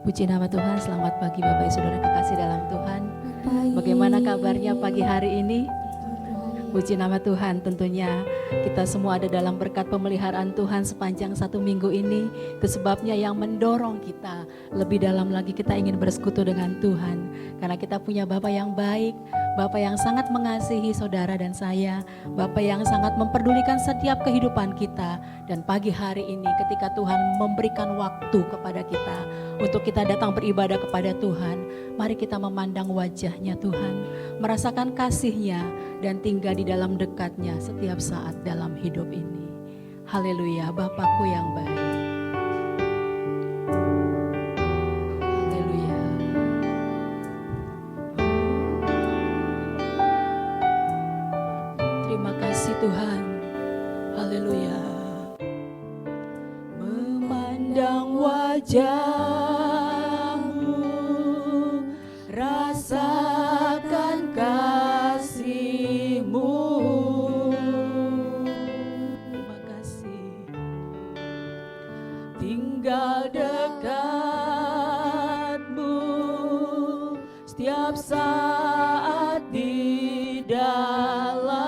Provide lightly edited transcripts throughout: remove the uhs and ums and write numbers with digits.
Puji nama Tuhan, selamat pagi Bapak Ibu Saudara kekasih dalam Tuhan. Bagaimana kabarnya pagi hari ini? Puji nama Tuhan, tentunya kita semua ada dalam berkat pemeliharaan Tuhan sepanjang 1 minggu ini. Itu sebabnya yang mendorong kita lebih dalam lagi, kita ingin bersekutu dengan Tuhan. Karena kita punya Bapa yang baik, Bapa yang sangat mengasihi saudara dan saya, Bapa yang sangat memperdulikan setiap kehidupan kita. Dan pagi hari ini ketika Tuhan memberikan waktu kepada kita untuk kita datang beribadah kepada Tuhan, mari kita memandang wajah-Nya Tuhan, merasakan kasih-Nya, dan tinggal di dalam dekat-Nya setiap saat dalam hidup ini. Haleluya, Bapakku yang baik. Haleluya. Terima kasih Tuhan. Haleluya. Memandang wajah-Mu, rasakan kasih-Mu. Terima kasih. Tinggal dekat-Mu setiap saat di dalam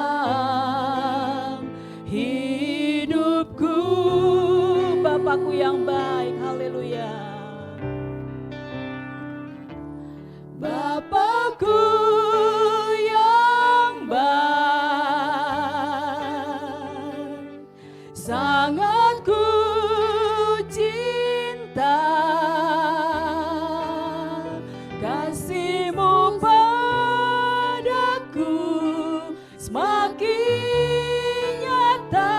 hidupku. Bapakku yang baik, haleluya. Bapakku yang baik, sangat ku cinta, kasih-Mu padaku semakin nyata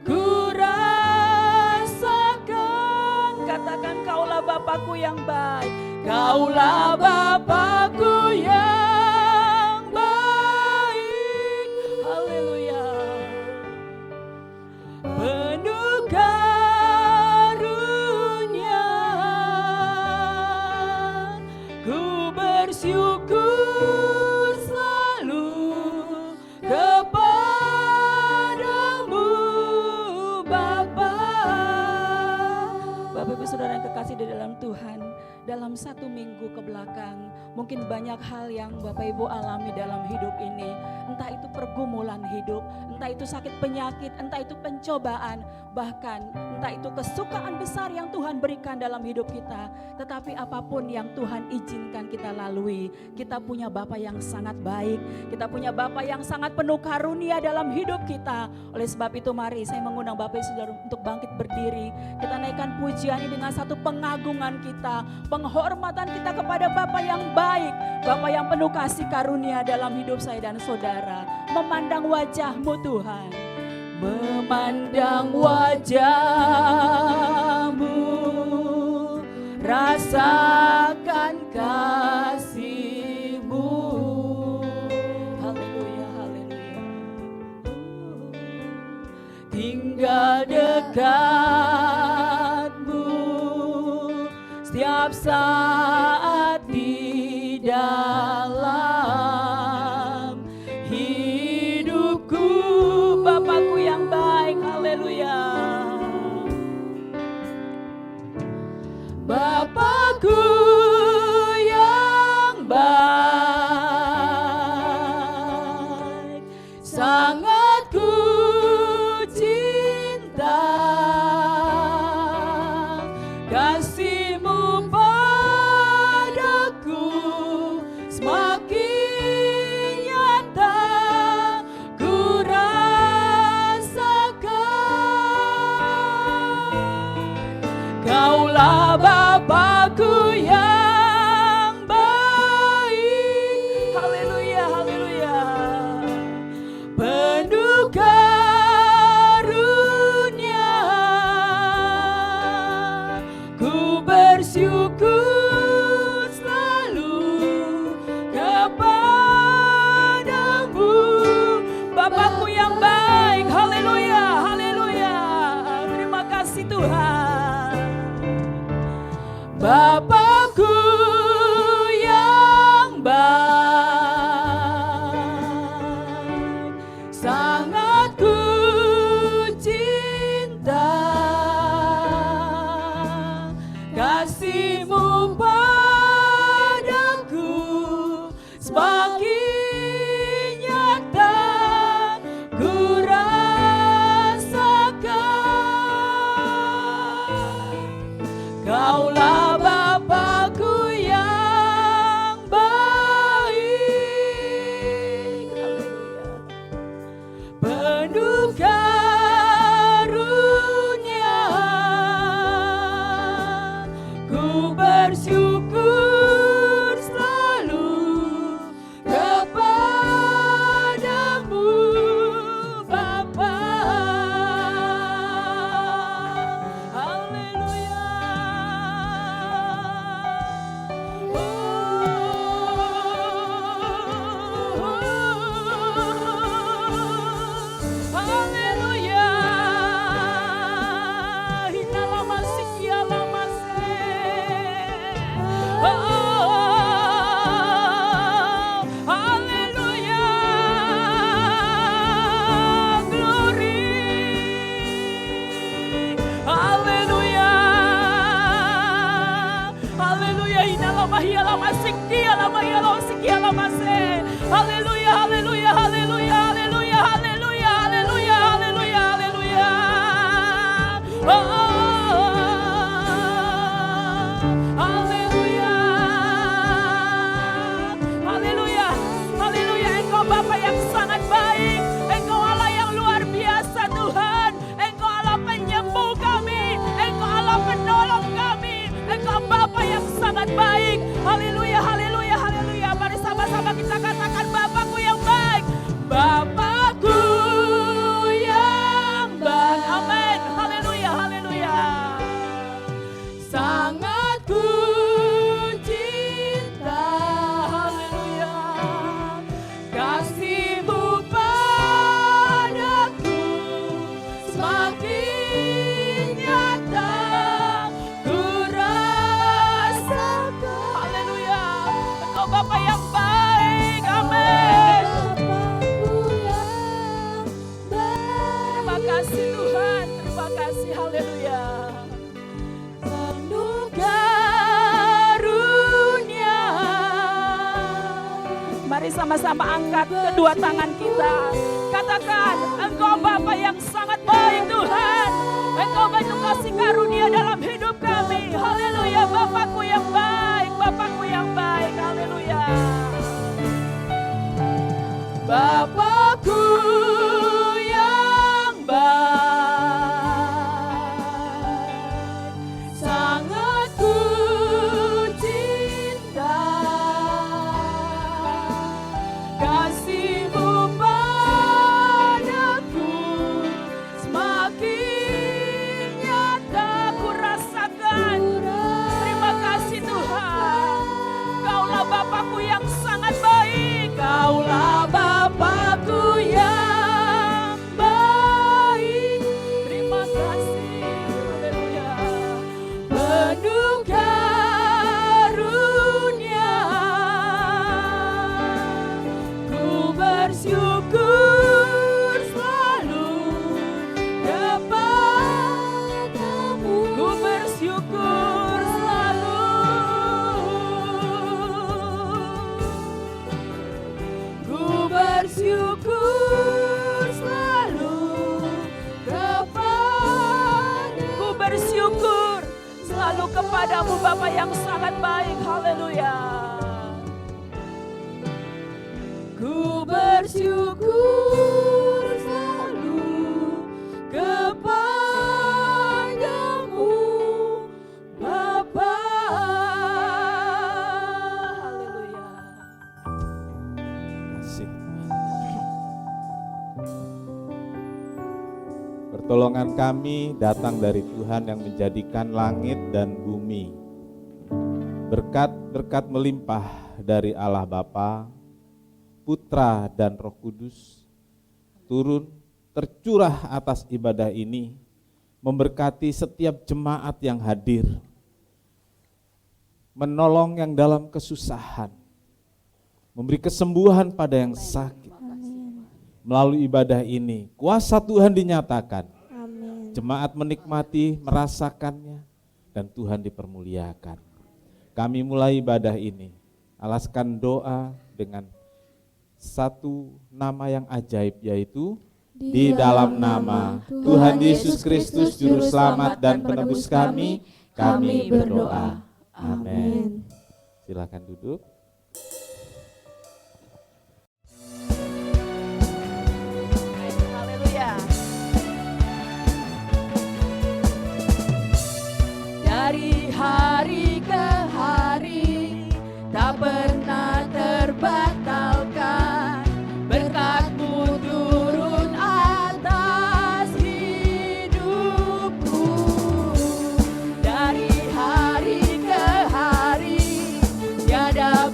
ku rasakan. Katakan, Kaulah Bapakku yang baik, Kaulah Bapakku yang baik. Haleluya. Penuh karunia, ku bersyukur selalu kepadamu, Bapa. Bapak Ibu Saudara yang kekasih di dalam Tuhan, dalam 1 minggu ke belakang, mungkin banyak hal yang Bapak Ibu alami dalam hidup ini. Entah itu pergumulan hidup, entah itu sakit penyakit, entah itu pencobaan, bahkan entah itu kesukaan besar yang Tuhan berikan dalam hidup kita. Tetapi apapun yang Tuhan izinkan kita lalui, kita punya Bapa yang sangat baik, kita punya Bapa yang sangat penuh karunia dalam hidup kita. Oleh sebab itu mari saya mengundang Bapak Ibu Saudara untuk bangkit berdiri. Kita naikkan pujian ini dengan satu pengagungan kita, penghormatan kita kepada Bapa yang baik, Bapa yang penuh kasih karunia dalam hidup saya dan saudara. Memandang wajah-Mu Tuhan, memandang wajah-Mu, rasakan kasih-Mu. Haleluya, haleluya. Tinggal dekat-Mu setiap saat di dalam hidupku. Bapakku yang baik, haleluya. Bapakku yang baik, sangat ku cinta, kasih-Mu padaku semakin nyata ku rasakan. Kaulah Bapakku yang baik. Haleluya, haleluya. Penuh karunia, ku bersyukur selalu kepadamu, Bapakku yang baik. Haleluya, haleluya. Terima kasih Tuhan. Bapakku yang baik, sangat ku cinta, kasih lama hiya lama sikia lama hiya lama sikia lama se. Haleluya, haleluya, haleluya, haleluya, haleluya, haleluya, haleluya, haleluya. Haleluya, haleluya, haleluya. Engkau Bapa yang sangat baik, Engkau Allah yang luar biasa Tuhan, Engkau Allah penyembuh kami, Engkau Allah penolong kami, Engkau Bapa yang sangat baik. Haleluya, haleluya, haleluya. Mari sama-sama kita katakan Bapakku yang baik, Bapakku yang baik. Amin. Haleluya, haleluya. Sangat ku cinta, haleluya, kasih-Mu padaku semakin nyata ku rasakan. Haleluya, Engkau Bapa yang baik. Amin. Terima kasih Tuhan, terima kasih. Haleluya. Penuh karunia. Mari sama-sama angkat kedua tangan kita. Katakan, Engkau Bapa yang sangat baik Tuhan. Engkau banyak kasih karunia dalam hidup kami. Haleluya, Bapakku yang baik, Bapakku yang baik. Haleluya. Bapakku yang baik, sangat ku cinta, kasih-Mu padaku semakin nyata ku rasakan. Terima kasih Tuhan, Kaulah Bapakku yang sangat baik, Kaulah Bapakku yang baik. Terima kasih, haleluya. Penuh karunia, ku bersyukur selalu kepadamu. Ku bersyukur selalu. Ku bersyukur selalu kepadamu. Ku bersyukur selalu kepadamu Bapa yang sangat baik. Haleluya. Ku bersyukur selalu kepadamu Bapa. Haleluya. Asik. Pertolongan kami datang dari Tuhan yang menjadikan langit dan bumi. Berkat-berkat melimpah dari Allah Bapa, Putra dan Roh Kudus turun tercurah atas ibadah ini, memberkati setiap jemaat yang hadir, menolong yang dalam kesusahan, memberi kesembuhan pada yang sakit. Melalui ibadah ini, kuasa Tuhan dinyatakan. Amin. Jemaat menikmati, merasakannya, dan Tuhan dipermuliakan. Kami mulai ibadah ini, alaskan doa dengan satu nama yang ajaib, yaitu di dalam nama Tuhan Yesus Kristus Juru Selamat dan Penebus kami berdoa. Amin. Silakan duduk. Haleluya. Dari hari ke hari tak pernah terbatalkan, berkat-Mu turun atas hidupku. Dari hari ke hari tiada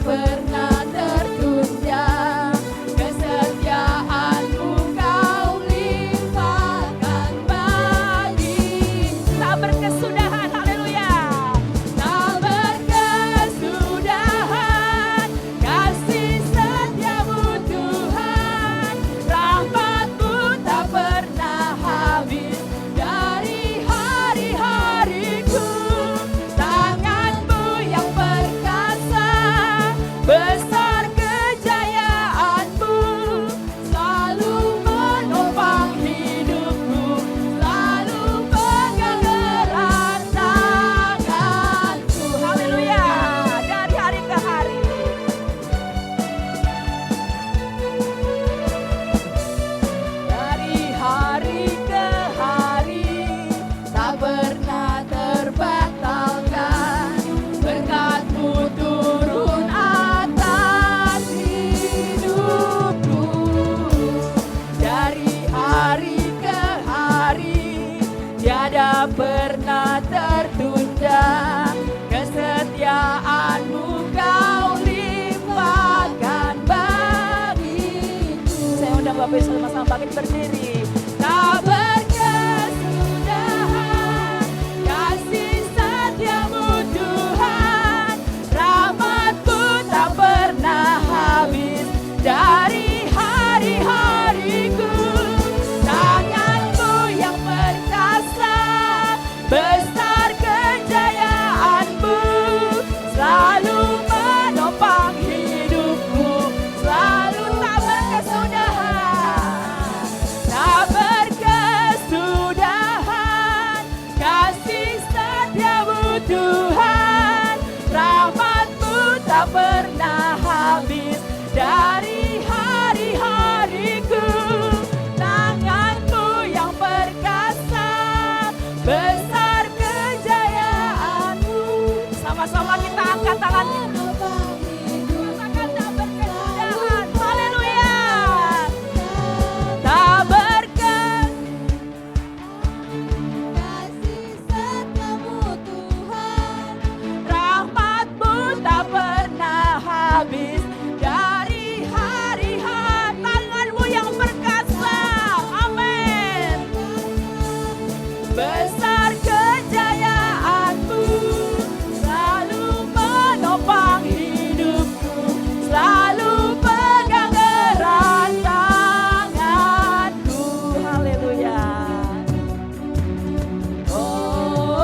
tak pernah terbatalkan. Berkat-Mu turun atas hidupku. Dari hari ke hari tiada pernah tertunda. Kesetiaan-Mu Kau limpahkan bagiku. Saya undang Bapak Ibu sama-sama bangkit berdiri. Tak berkesudahan kasih setia-Mu Tuhan, rahmat-Mu tak pernah habis dari hari-hariku. Tangan-Mu yang perkasa, besar kejayaan-Mu, selalu menopang hidupku, selalu tak berkesudahan. Tak berkesudahan kasih setia-Mu Tuhan, rahmat-Mu tak pernah habis dari hari-hariku. Tangan-Mu yang perkasa, besar kejayaan-Mu. Sama-sama kita angkat tangan kita. Rasakan tak berkesudahan. Haleluya. Tak kasih setia-Mu Tuhan, rahmat-Mu tak pernah habis dari hari-hari. Tangan-Mu yang perkasa, amin. Besar kejayaan-Mu, selalu menopang hidupku, selalu pegang erat tanganku. Haleluya. Oh,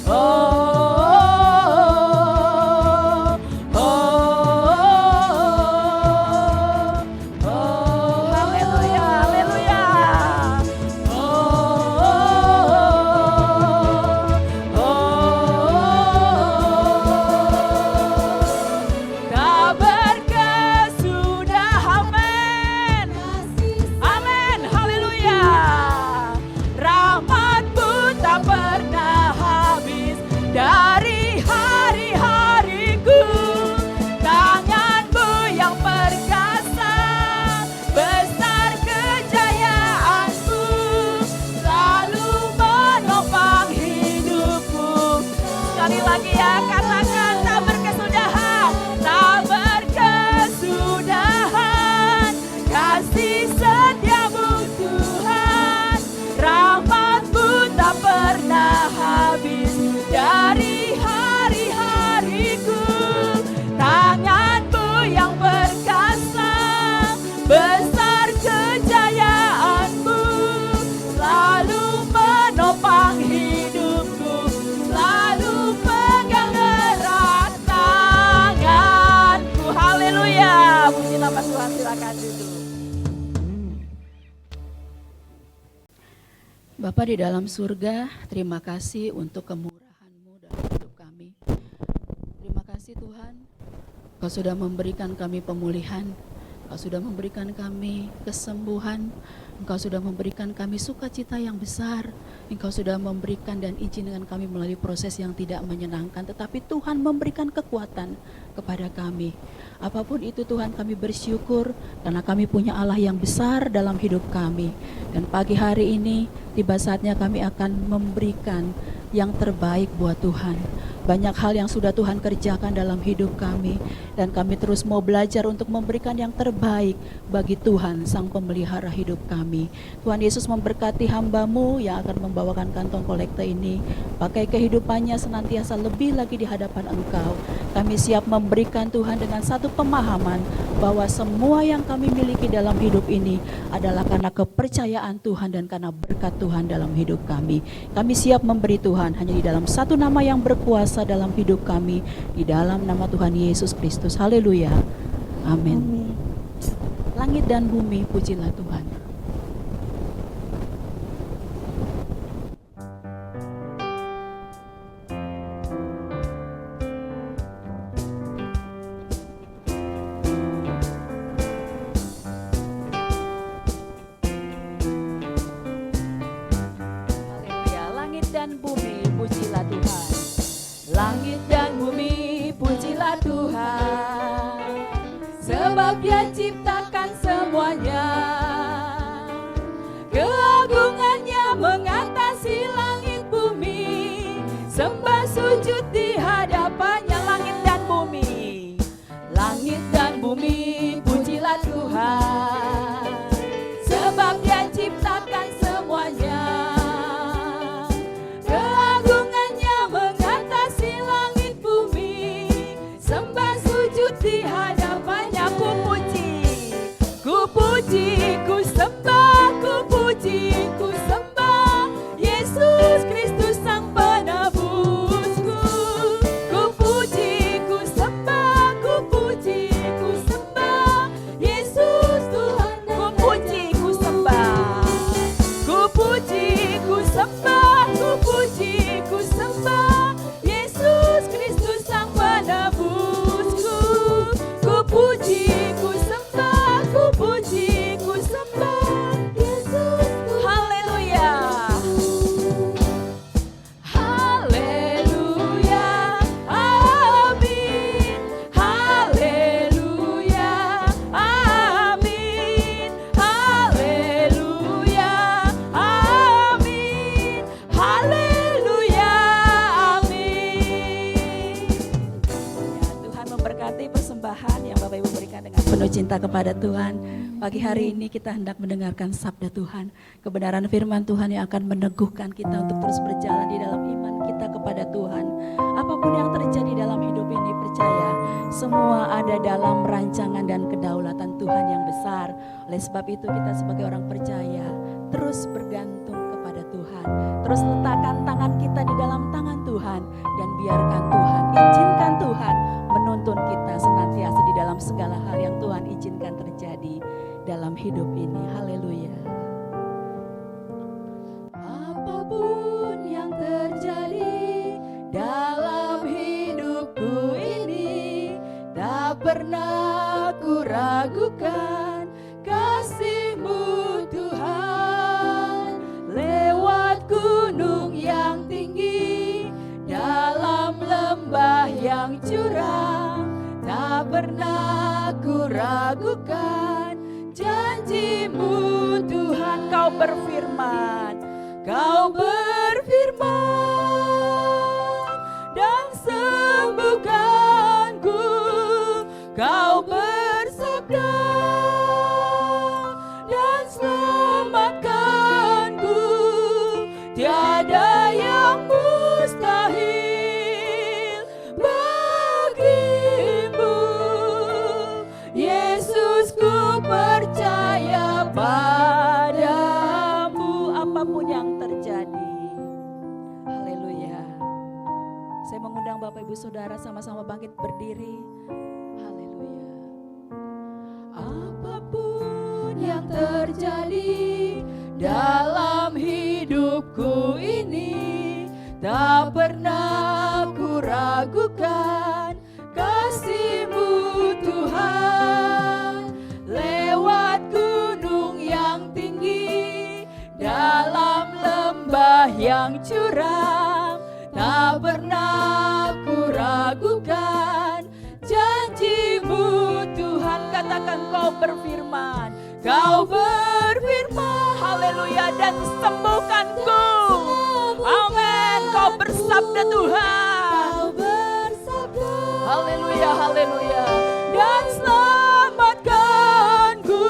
oh, oh, oh, oh, haleluya, haleluya. Oh, oh, tak berkesudahan, amin. Amin, haleluya. Rahmat-Mu tak pernah habis dari hari-hariku. Tangan-Mu yang perkasa, besar kejayaan-Mu, selalu menopang hidupku. Sekali lagi ya, katakan tak berkesudahan. Tak berkesudahan kasih setia-Mu Tuhan, rahmat-Mu tak pernah habis dari hari-hariku. Tangan-Mu yang perkasa, besar kejayaan-Mu, selalu menopang hidupku, selalu pegang erat tanganku. Haleluya. Puji nama Tuhan, silakan duduk. Bapa di dalam surga, terima kasih untuk kemurahan-Mu dalam hidup kami. Terima kasih Tuhan, Kau sudah memberikan kami pemulihan, Kau sudah memberikan kami kesembuhan, Engkau sudah memberikan kami sukacita yang besar, Engkau sudah memberikan dan izinkan kami melalui proses yang tidak menyenangkan, tetapi Tuhan memberikan kekuatan kepada kami. Apapun itu Tuhan, kami bersyukur karena kami punya Allah yang besar dalam hidup kami. Dan pagi hari ini tiba saatnya kami akan memberikan yang terbaik buat Tuhan. Banyak hal yang sudah Tuhan kerjakan dalam hidup kami, dan kami terus mau belajar untuk memberikan yang terbaik bagi Tuhan, Sang Pemelihara hidup kami. Tuhan Yesus memberkati hamba-Mu yang akan membawakan kantong kolekte ini. Pakai kehidupannya senantiasa lebih lagi di hadapan Engkau. Kami siap memberikan Tuhan dengan satu pemahaman bahwa semua yang kami miliki dalam hidup ini adalah karena kepercayaan Tuhan dan karena berkat Tuhan dalam hidup kami. Kami siap memberi Tuhan hanya di dalam satu nama yang berkuasa dalam hidup kami, di dalam nama Tuhan Yesus Kristus. Haleluya. Amin. Langit dan bumi, pujilah Tuhan. dan bumi, pujilah Tuhan. Langit dan bumi, pujilah Tuhan. Sebab Dia ciptakan semuanya. Keagungannya mengatasi langit bumi. Sembah sujud di hadapannya. Langit dan bumi, langit dan bumi, pujilah Tuhan. Sebab Dia ciptakan semuanya. Keagungannya mengatasi langit bumi. Sembah sujud di hadapannya. Ku puji, ku sembah, ku puji, ku sembah Yesus Kristus Sang Penebusku. Ku puji, ku sembah, ku puji, ku sembah Yesus Tuhan. Ku puji, ku sembah, ku puji, ku sembah, ku puji, ku sembah Yesus Kristus Sang Penebusku. Ku puji, ku sembah, ku puji, ku sembah Yesus Tuhan. Haleluya. Haleluya. Amin. Haleluya. Amin. Haleluya. Amin. Haleluya. Amin. Ya, Tuhan memberkati persembahan yang Bapak Ibu berikan dengan penuh cinta kepada Tuhan. Pagi hari ini kita hendak mendengarkan sabda Tuhan, kebenaran firman Tuhan yang akan meneguhkan kita untuk terus berjalan di dalam iman kita kepada Tuhan. Apapun yang terjadi dalam hidup ini, percaya semua ada dalam rancangan dan kedaulatan Tuhan yang besar. Oleh sebab itu kita sebagai orang percaya terus bergantung kepada Tuhan. Terus letakkan tangan kita di dalam tangan Tuhan dan biarkan Tuhan, izinkan Tuhan menuntun kita senantiasa di dalam segala hal yang Tuhan izinkan terjadi dalam hidup ini. Haleluya. Apapun yang terjadi dalam hidupku ini, tak pernah ku ragukan kasih-Mu Tuhan. Lewat gunung yang tinggi, dalam lembah yang curam, tak pernah ku ragukan janji-Mu Tuhan. Kau berfirman, Kau berfirman dan sembuhkanku. Kau bersabda dan selamatkanku. Tiada yang mustahil bagimu. Yesus, ku percaya padamu. Apapun yang terjadi. Haleluya. Saya mengundang Bapak Ibu Saudara sama-sama bangkit berdiri. Haleluya. Apapun yang terjadi dalam hidupku ini, tak pernah ku ragukan kasih-Mu Tuhan. Lewat gunung yang tinggi, dalam lembah yang curam, tak pernah ku ragukan janji-Mu Tuhan. Katakan, Kau berfirman, Kau berfirman, haleluya, dan sembuhkanku. Amin. Kau bersabda Tuhan, haleluya, haleluya, dan selamatkanku.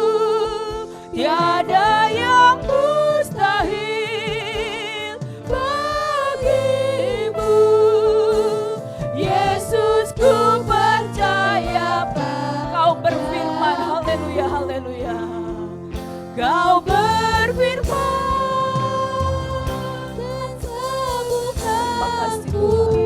Tiada yang mustahil bagimu. Yesus, ku percaya Kau berfirman, haleluya, haleluya. Kau berfirman dan sembuhkanku.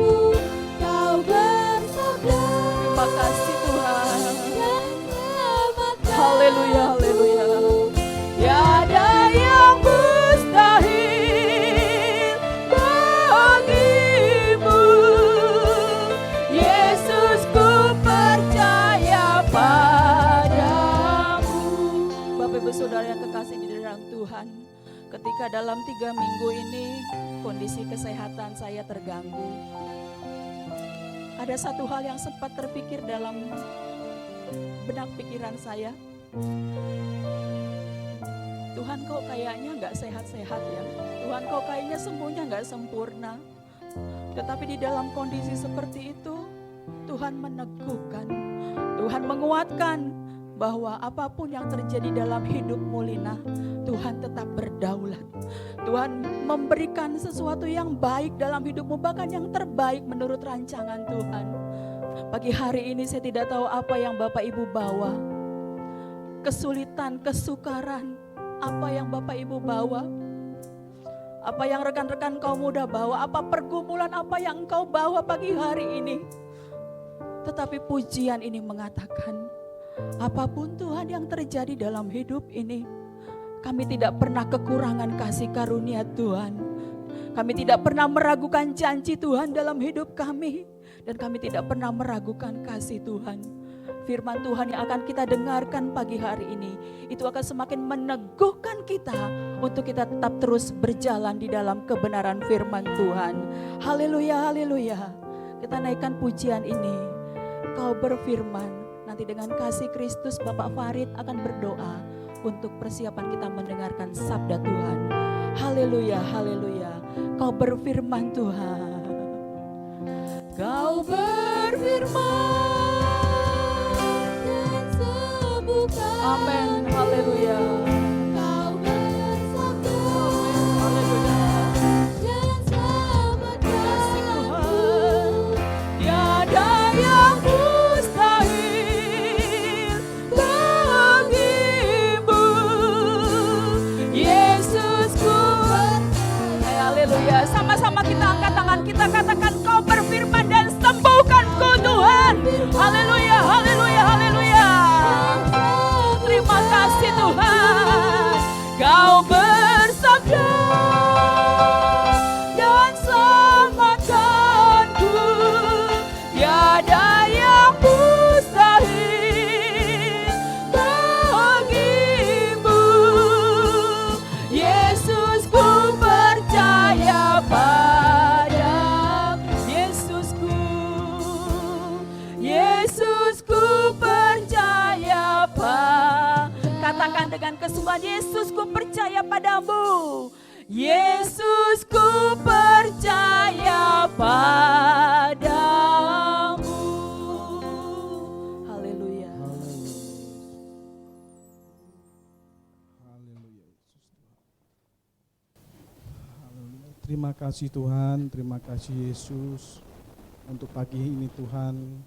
dalam 3 minggu ini kondisi kesehatan saya terganggu. Ada satu hal yang sempat terpikir dalam benak pikiran saya. Tuhan, kok kayaknya nggak sehat-sehat ya. Tuhan, kok kayaknya sembuhnya nggak sempurna. Tetapi di dalam kondisi seperti itu, Tuhan meneguhkan, Tuhan menguatkan bahwa apapun yang terjadi dalam hidupmu, Lina, Tuhan tetap berdaulat. Tuhan memberikan sesuatu yang baik dalam hidupmu, bahkan yang terbaik menurut rancangan Tuhan. Pagi hari ini saya tidak tahu apa yang Bapak Ibu bawa. Kesulitan, kesukaran, apa yang Bapak Ibu bawa. Apa yang rekan-rekan kaum muda bawa, apa pergumulan apa yang engkau bawa pagi hari ini. Tetapi pujian ini mengatakan, apapun Tuhan yang terjadi dalam hidup ini, kami tidak pernah kekurangan kasih karunia Tuhan. Kami tidak pernah meragukan janji Tuhan dalam hidup kami. Dan kami tidak pernah meragukan kasih Tuhan. Firman Tuhan yang akan kita dengarkan pagi hari ini, itu akan semakin meneguhkan kita untuk kita tetap terus berjalan di dalam kebenaran firman Tuhan. Haleluya, haleluya. Kita naikkan pujian ini. Kau berfirman, nanti dengan kasih Kristus Bapak Farid akan berdoa untuk persiapan kita mendengarkan sabda Tuhan. Haleluya, haleluya. Kau berfirman Tuhan. Kau berfirman dan sembuhkan. Amin, haleluya. Kau bersabda. Amin, haleluya. Dan selamatkan. Tuhan, tiada yang mustahil bagimu. Yesusku. Haleluya. Sama-sama kita angkat tangan, kita katakan, kau berfirman dan sembuhkanku Tuhan. Haleluya, haleluya, haleluya. Terima kasih Tuhan. Kau bersabda dan selamatkanku. Tiada yang mustahil bagimu. Yesus, ku percaya padamu. Yesusku percaya katakan dengan kesungguhan, Yesusku percaya padamu. Yesusku percaya padamu. Haleluya. Haleluya. Terima kasih Tuhan, terima kasih Yesus. Untuk pagi ini Tuhan,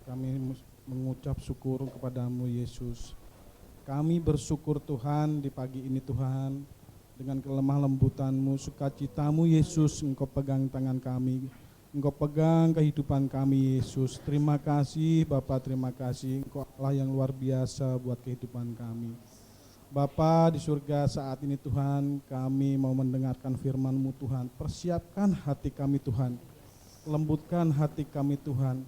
kami mengucap syukur kepadamu Yesus. Kami bersyukur Tuhan di pagi ini Tuhan, dengan kelemah lembutanmu, sukacitamu Yesus, Engkau pegang tangan kami, Engkau pegang kehidupan kami Yesus. Terima kasih Bapa, terima kasih, Engkau Allah yang luar biasa buat kehidupan kami. Bapa di surga, saat ini Tuhan, kami mau mendengarkan firman-Mu Tuhan. Persiapkan hati kami Tuhan, lembutkan hati kami Tuhan.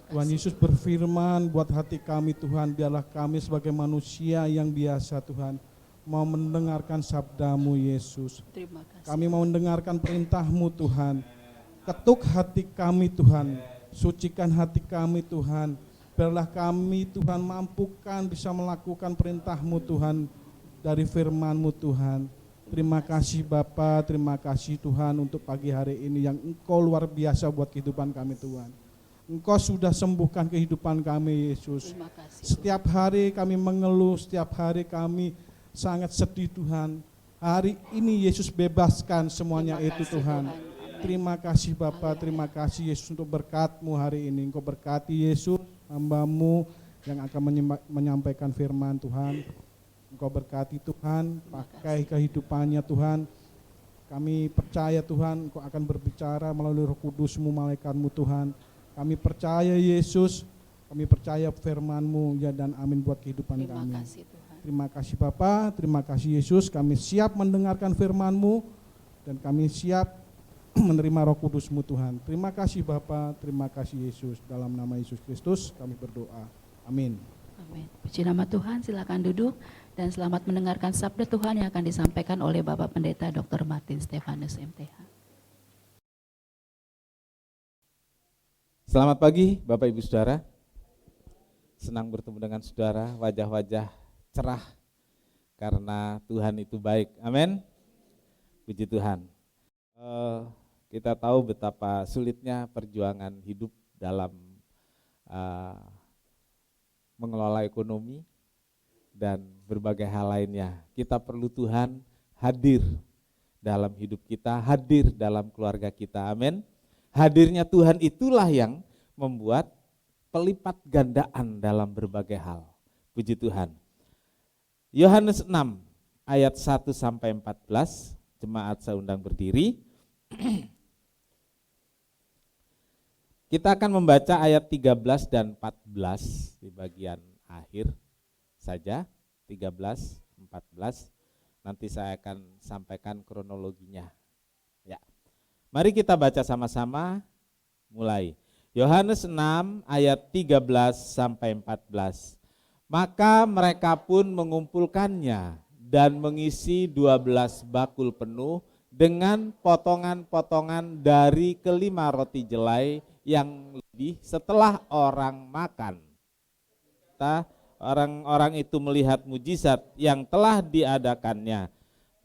Tuhan Yesus berfirman buat hati kami Tuhan, biarlah kami sebagai manusia yang biasa Tuhan, mau mendengarkan sabda-Mu Yesus. Terima kasih. Kami mau mendengarkan perintah-Mu Tuhan. Ketuk hati kami Tuhan, sucikan hati kami Tuhan. Biarlah kami Tuhan mampukan bisa melakukan perintah-Mu Tuhan dari firman-Mu Tuhan. Terima kasih Bapa, terima kasih Tuhan untuk pagi hari ini yang Engkau luar biasa buat kehidupan kami Tuhan. Engkau sudah sembuhkan kehidupan kami Yesus. Terima kasih. Setiap hari kami mengeluh, setiap hari kami sangat sedih Tuhan. Hari ini Yesus bebaskan semuanya itu Tuhan. Terima kasih Bapa, terima kasih Yesus untuk berkat-Mu hari ini. Engkau berkati Yesus, hamba-Mu yang akan menyampaikan firman Tuhan. Engkau berkati Tuhan, pakai kehidupannya Tuhan. Kami percaya Tuhan, Engkau akan berbicara melalui Roh Kudus-Mu, malaikat-Mu Tuhan. Kami percaya Yesus, kami percaya firman-Mu ya, dan amin buat kehidupan kami. Terima kasih Tuhan. Terima kasih Bapa, terima kasih Yesus. Kami siap mendengarkan firman-Mu dan kami siap menerima Roh Kudus-Mu Tuhan. Terima kasih Bapa, terima kasih Yesus. Dalam nama Yesus Kristus kami berdoa. Amin. Amin. Puji nama Tuhan, silakan duduk Dan selamat mendengarkan sabda Tuhan yang akan disampaikan oleh Bapak Pendeta Dr. Martin Stefanus MTH. Selamat pagi Bapak Ibu Saudara. Senang bertemu dengan saudara, wajah-wajah cerah karena Tuhan itu baik. Amin. Puji Tuhan. Kita tahu betapa sulitnya perjuangan hidup dalam mengelola ekonomi dan berbagai hal lainnya. Kita perlu Tuhan hadir dalam hidup kita, hadir dalam keluarga kita. Amin. Hadirnya Tuhan itulah yang membuat pelipat gandaan dalam berbagai hal. Puji Tuhan. Yohanes 6 ayat 1 sampai 14, jemaat saya undang berdiri. Kita akan membaca ayat 13 dan 14 di bagian akhir saja, 13, 14. Nanti saya akan sampaikan kronologinya. Ya. Mari kita baca sama-sama, mulai. Yohanes 6 ayat 13 sampai 14. Maka mereka pun mengumpulkannya dan mengisi 12 bakul penuh dengan potongan-potongan dari kelima roti jelai yang lebih setelah orang makan. Orang-orang itu melihat mujizat yang telah diadakannya.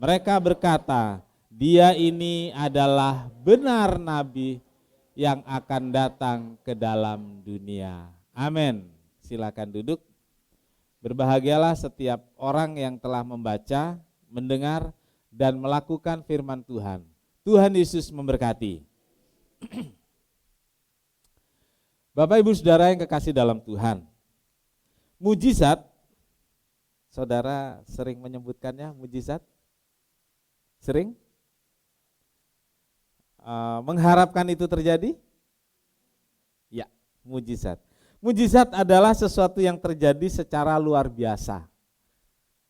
Mereka berkata, dia ini adalah benar nabi yang akan datang ke dalam dunia. Amin. Silakan duduk. Berbahagialah setiap orang yang telah membaca, mendengar, dan melakukan firman Tuhan. Tuhan Yesus memberkati. Bapak Ibu Saudara yang kekasih dalam Tuhan, mujizat, saudara sering menyebutkannya mujizat? Sering? Mengharapkan itu terjadi? Ya, mujizat. Mujizat adalah sesuatu yang terjadi secara luar biasa.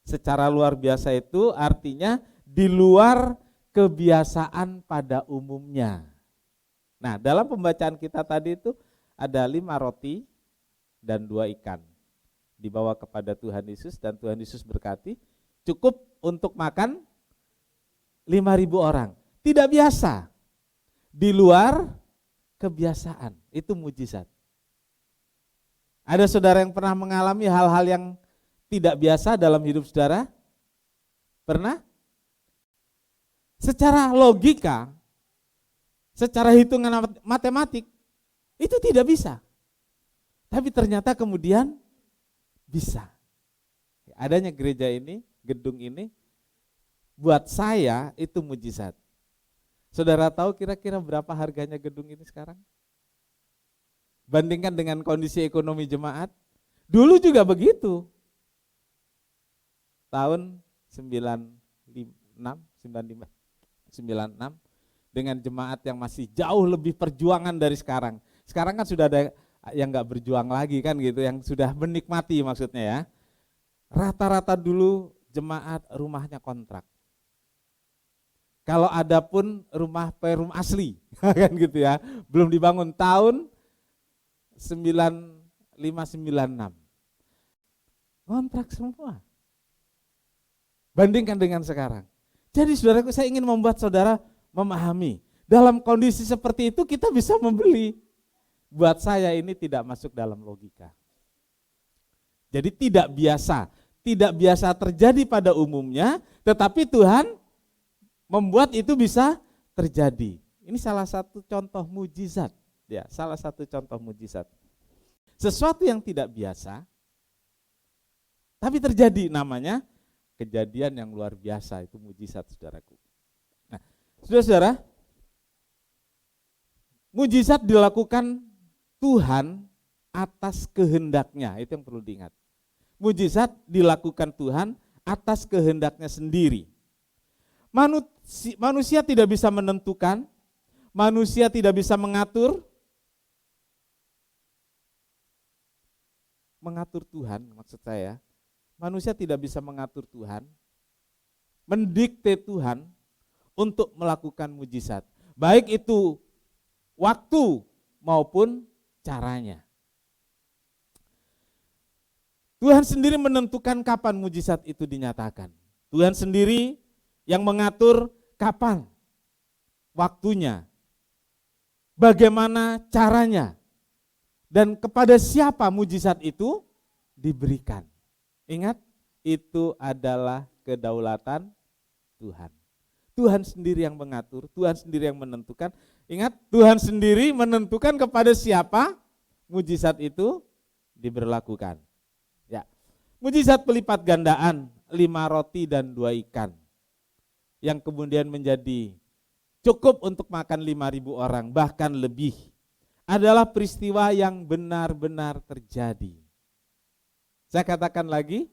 Secara luar biasa itu artinya di luar kebiasaan pada umumnya. Nah, dalam pembacaan kita tadi itu ada 5 roti dan 2 ikan. Dibawa kepada Tuhan Yesus dan Tuhan Yesus berkati, cukup untuk makan 5.000 orang. Tidak biasa, di luar kebiasaan, itu mujizat. Ada saudara yang pernah mengalami hal-hal yang tidak biasa dalam hidup saudara? Pernah? Secara logika, secara hitungan matematik, itu tidak bisa. Tapi ternyata kemudian bisa. Adanya gereja ini, gedung ini, buat saya itu mujizat. Saudara tahu kira-kira berapa harganya gedung ini sekarang? Bandingkan dengan kondisi ekonomi jemaat, dulu juga begitu. Tahun 96 dengan jemaat yang masih jauh lebih perjuangan dari sekarang. Sekarang kan sudah ada yang enggak berjuang lagi kan gitu, yang sudah menikmati maksudnya ya. Rata-rata dulu jemaat rumahnya kontrak. Kalau ada pun rumah perum asli kan gitu ya, belum dibangun tahun 9596. Kontrak semua. Bandingkan dengan sekarang. Jadi saudaraku, saya ingin membuat saudara memahami, dalam kondisi seperti itu kita bisa membeli. Buat saya ini tidak masuk dalam logika. Jadi tidak biasa terjadi pada umumnya, tetapi Tuhan membuat itu bisa terjadi. Ini salah satu contoh mujizat, ya, salah satu contoh mujizat. Sesuatu yang tidak biasa, tapi terjadi, namanya kejadian yang luar biasa, itu mujizat saudaraku. Nah, saudara-saudara, mujizat dilakukan Tuhan atas kehendaknya, itu yang perlu diingat. Mujizat dilakukan Tuhan atas kehendaknya sendiri. Manusia tidak bisa menentukan, manusia tidak bisa mengatur Tuhan, maksud saya. Manusia tidak bisa mengatur Tuhan, mendikte Tuhan untuk melakukan mujizat. Baik itu waktu maupun caranya. Tuhan sendiri menentukan kapan mujizat itu dinyatakan. Tuhan sendiri yang mengatur kapan, waktunya, bagaimana caranya, dan kepada siapa mujizat itu diberikan. Ingat, itu adalah kedaulatan Tuhan. Tuhan sendiri yang mengatur, Tuhan sendiri yang menentukan. Ingat, Tuhan sendiri menentukan kepada siapa mujizat itu diberlakukan. Ya. Mujizat pelipat gandaan 5 roti dan 2 ikan yang kemudian menjadi cukup untuk makan 5.000 orang, bahkan lebih, adalah peristiwa yang benar-benar terjadi. Saya katakan lagi,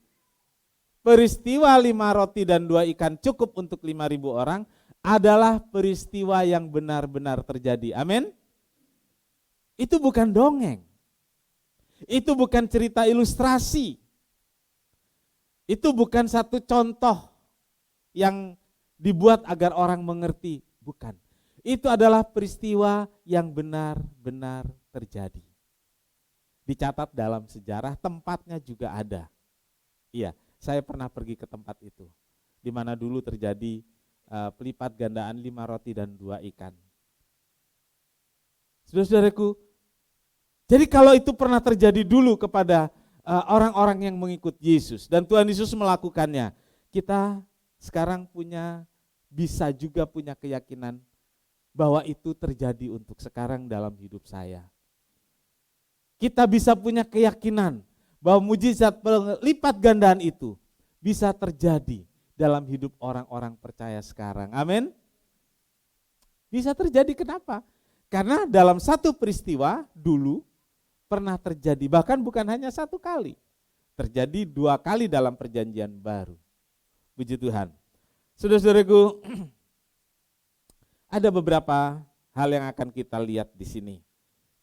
peristiwa 5 roti dan 2 ikan cukup untuk 5.000 orang adalah peristiwa yang benar-benar terjadi. Amin. Itu bukan dongeng. Itu bukan cerita ilustrasi. Itu bukan satu contoh yang dibuat agar orang mengerti. Bukan. Itu adalah peristiwa yang benar-benar terjadi. Dicatat dalam sejarah, tempatnya juga ada. Iya, saya pernah pergi ke tempat itu, di mana dulu terjadi pelipat gandaan 5 roti dan 2 ikan. Saudara-saudaraku, jadi kalau itu pernah terjadi dulu kepada orang-orang yang mengikut Yesus dan Tuhan Yesus melakukannya, kita sekarang bisa juga punya keyakinan bahwa itu terjadi untuk sekarang dalam hidup saya. Kita bisa punya keyakinan bahwa mujizat pelipat gandaan itu bisa terjadi dalam hidup orang-orang percaya sekarang. Amin. Bisa terjadi, kenapa? Karena dalam satu peristiwa dulu pernah terjadi, bahkan bukan hanya 1 kali, terjadi 2 kali dalam perjanjian baru. Puji Tuhan. Saudara-saudaraku, ada beberapa hal yang akan kita lihat di sini.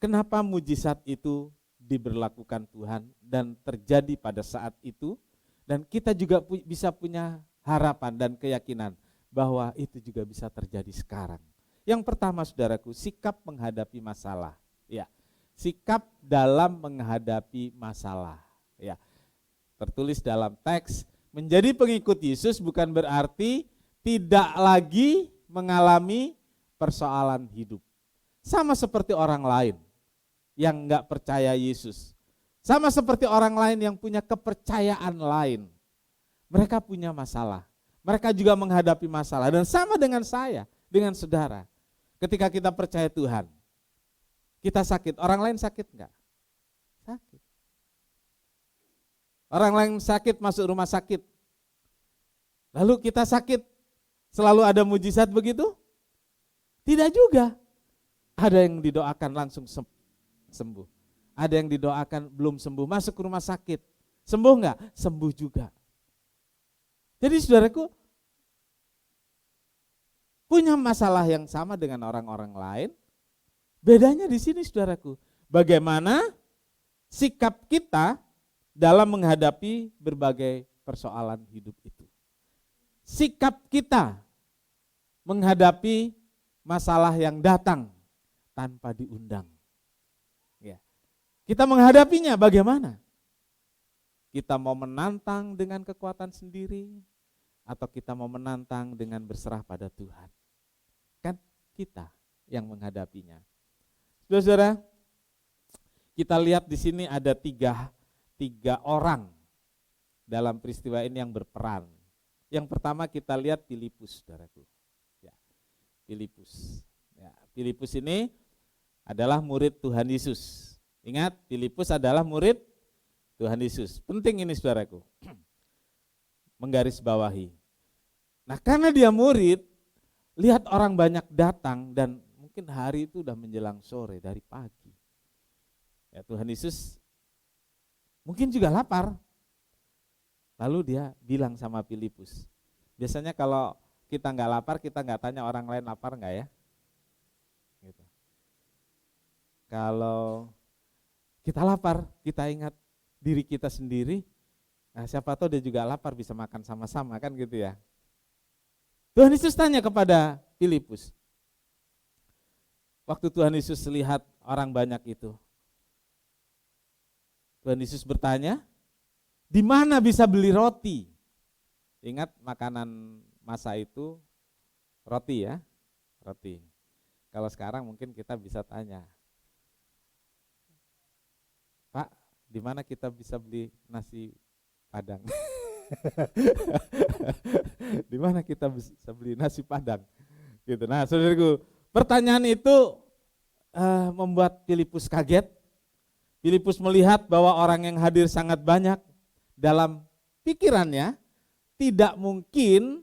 Kenapa mujizat itu diberlakukan Tuhan dan terjadi pada saat itu, dan kita juga bisa punya harapan dan keyakinan bahwa itu juga bisa terjadi sekarang. Yang pertama, saudaraku, sikap menghadapi masalah. Ya, sikap dalam menghadapi masalah. Ya, tertulis dalam teks, menjadi pengikut Yesus bukan berarti tidak lagi mengalami persoalan hidup. Sama seperti orang lain yang enggak percaya Yesus. Sama seperti orang lain yang punya kepercayaan lain. Mereka punya masalah. Mereka juga menghadapi masalah. Dan sama dengan saya, dengan saudara. Ketika kita percaya Tuhan, kita sakit. Orang lain sakit enggak? Sakit. Orang lain sakit masuk rumah sakit. Lalu kita sakit, selalu ada mujizat begitu? Tidak juga. Ada yang didoakan langsung sembuh. Ada yang didoakan belum sembuh, masuk ke rumah sakit. Sembuh enggak? Sembuh juga. Jadi saudaraku, punya masalah yang sama dengan orang-orang lain. Bedanya di sini saudaraku, bagaimana sikap kita dalam menghadapi berbagai persoalan hidup itu. Sikap kita menghadapi masalah yang datang tanpa diundang. Ya. Kita menghadapinya bagaimana? Kita mau menantang dengan kekuatan sendiri atau kita mau menantang dengan berserah pada Tuhan? Kan kita yang menghadapinya. Saudara-saudara, kita lihat di sini ada tiga orang dalam peristiwa ini yang berperan. Yang pertama kita lihat Filipus, saudaraku. Ya, Filipus. Ya, Filipus ini adalah murid Tuhan Yesus. Ingat, Filipus adalah murid Tuhan Yesus. Penting ini saudaraku, menggarisbawahi. Nah, karena dia murid, lihat orang banyak datang dan mungkin hari itu udah menjelang sore dari pagi. Ya, Tuhan Yesus mungkin juga lapar. Lalu dia bilang sama Filipus. Biasanya kalau kita nggak lapar, kita nggak tanya orang lain lapar nggak ya? Gitu. Kalau kita lapar, kita ingat diri kita sendiri. Nah, siapa tahu dia juga lapar, bisa makan sama-sama kan gitu ya. Tuhan Yesus tanya kepada Filipus. Waktu Tuhan Yesus lihat orang banyak itu, Tuhan Yesus bertanya, Di mana bisa beli roti? Ingat makanan masa itu roti ya, roti. Kalau sekarang mungkin kita bisa tanya, Pak, di mana kita bisa beli nasi Padang? Di mana kita bisa beli nasi Padang? Gitu. Nah, saudaraku, pertanyaan itu membuat Filipus kaget. Filipus melihat bahwa orang yang hadir sangat banyak. Dalam pikirannya tidak mungkin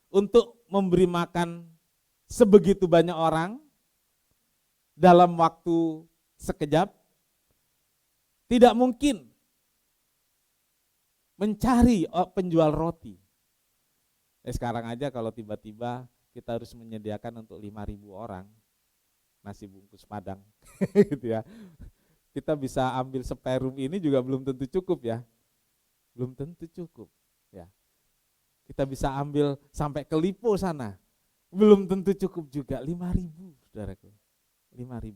untuk memberi makan sebegitu banyak orang dalam waktu sekejap. Tidak mungkin mencari penjual roti. Sekarang aja kalau tiba-tiba kita harus menyediakan untuk 5.000 orang nasi bungkus Padang gitu ya. Kita bisa ambil seperum ini juga belum tentu cukup ya. Belum tentu cukup ya. Kita bisa ambil sampai ke Lipo sana. Belum tentu cukup juga. 5.000 saudaraku. 5.000.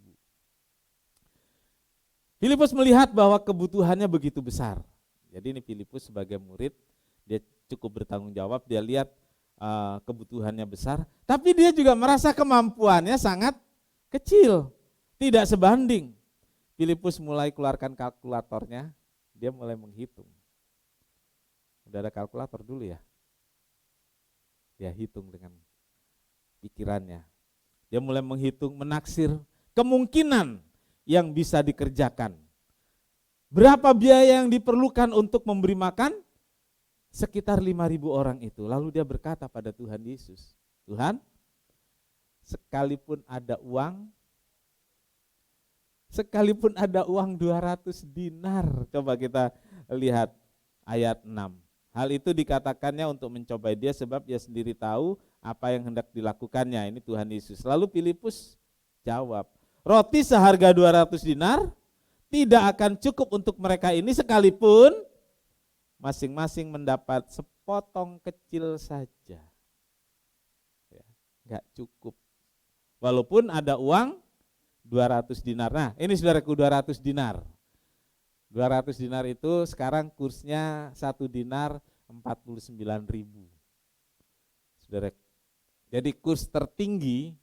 Filipus melihat bahwa kebutuhannya begitu besar. Jadi ini Filipus sebagai murid, dia cukup bertanggung jawab, dia lihat kebutuhannya besar, tapi dia juga merasa kemampuannya sangat kecil, tidak sebanding. Filipus mulai keluarkan kalkulatornya, dia mulai menghitung. Udah ada kalkulator dulu ya? Dia hitung dengan pikirannya. Dia mulai menghitung, menaksir kemungkinan yang bisa dikerjakan. Berapa biaya yang diperlukan untuk memberi makan? Sekitar 5.000 orang itu. Lalu dia berkata pada Tuhan Yesus, Tuhan, sekalipun ada uang 200 dinar. Coba kita lihat ayat 6. Hal itu dikatakannya untuk mencobai dia sebab dia sendiri tahu apa yang hendak dilakukannya. Ini Tuhan Yesus. Lalu Filipus jawab, roti seharga 200 dinar tidak akan cukup untuk mereka ini sekalipun masing-masing mendapat sepotong kecil saja. Ya, enggak cukup. Walaupun ada uang 200 dinar. Nah, ini saudaraku 200 dinar. 200 dinar itu sekarang kursnya 1 dinar 49.000. Saudara. Jadi kurs tertinggi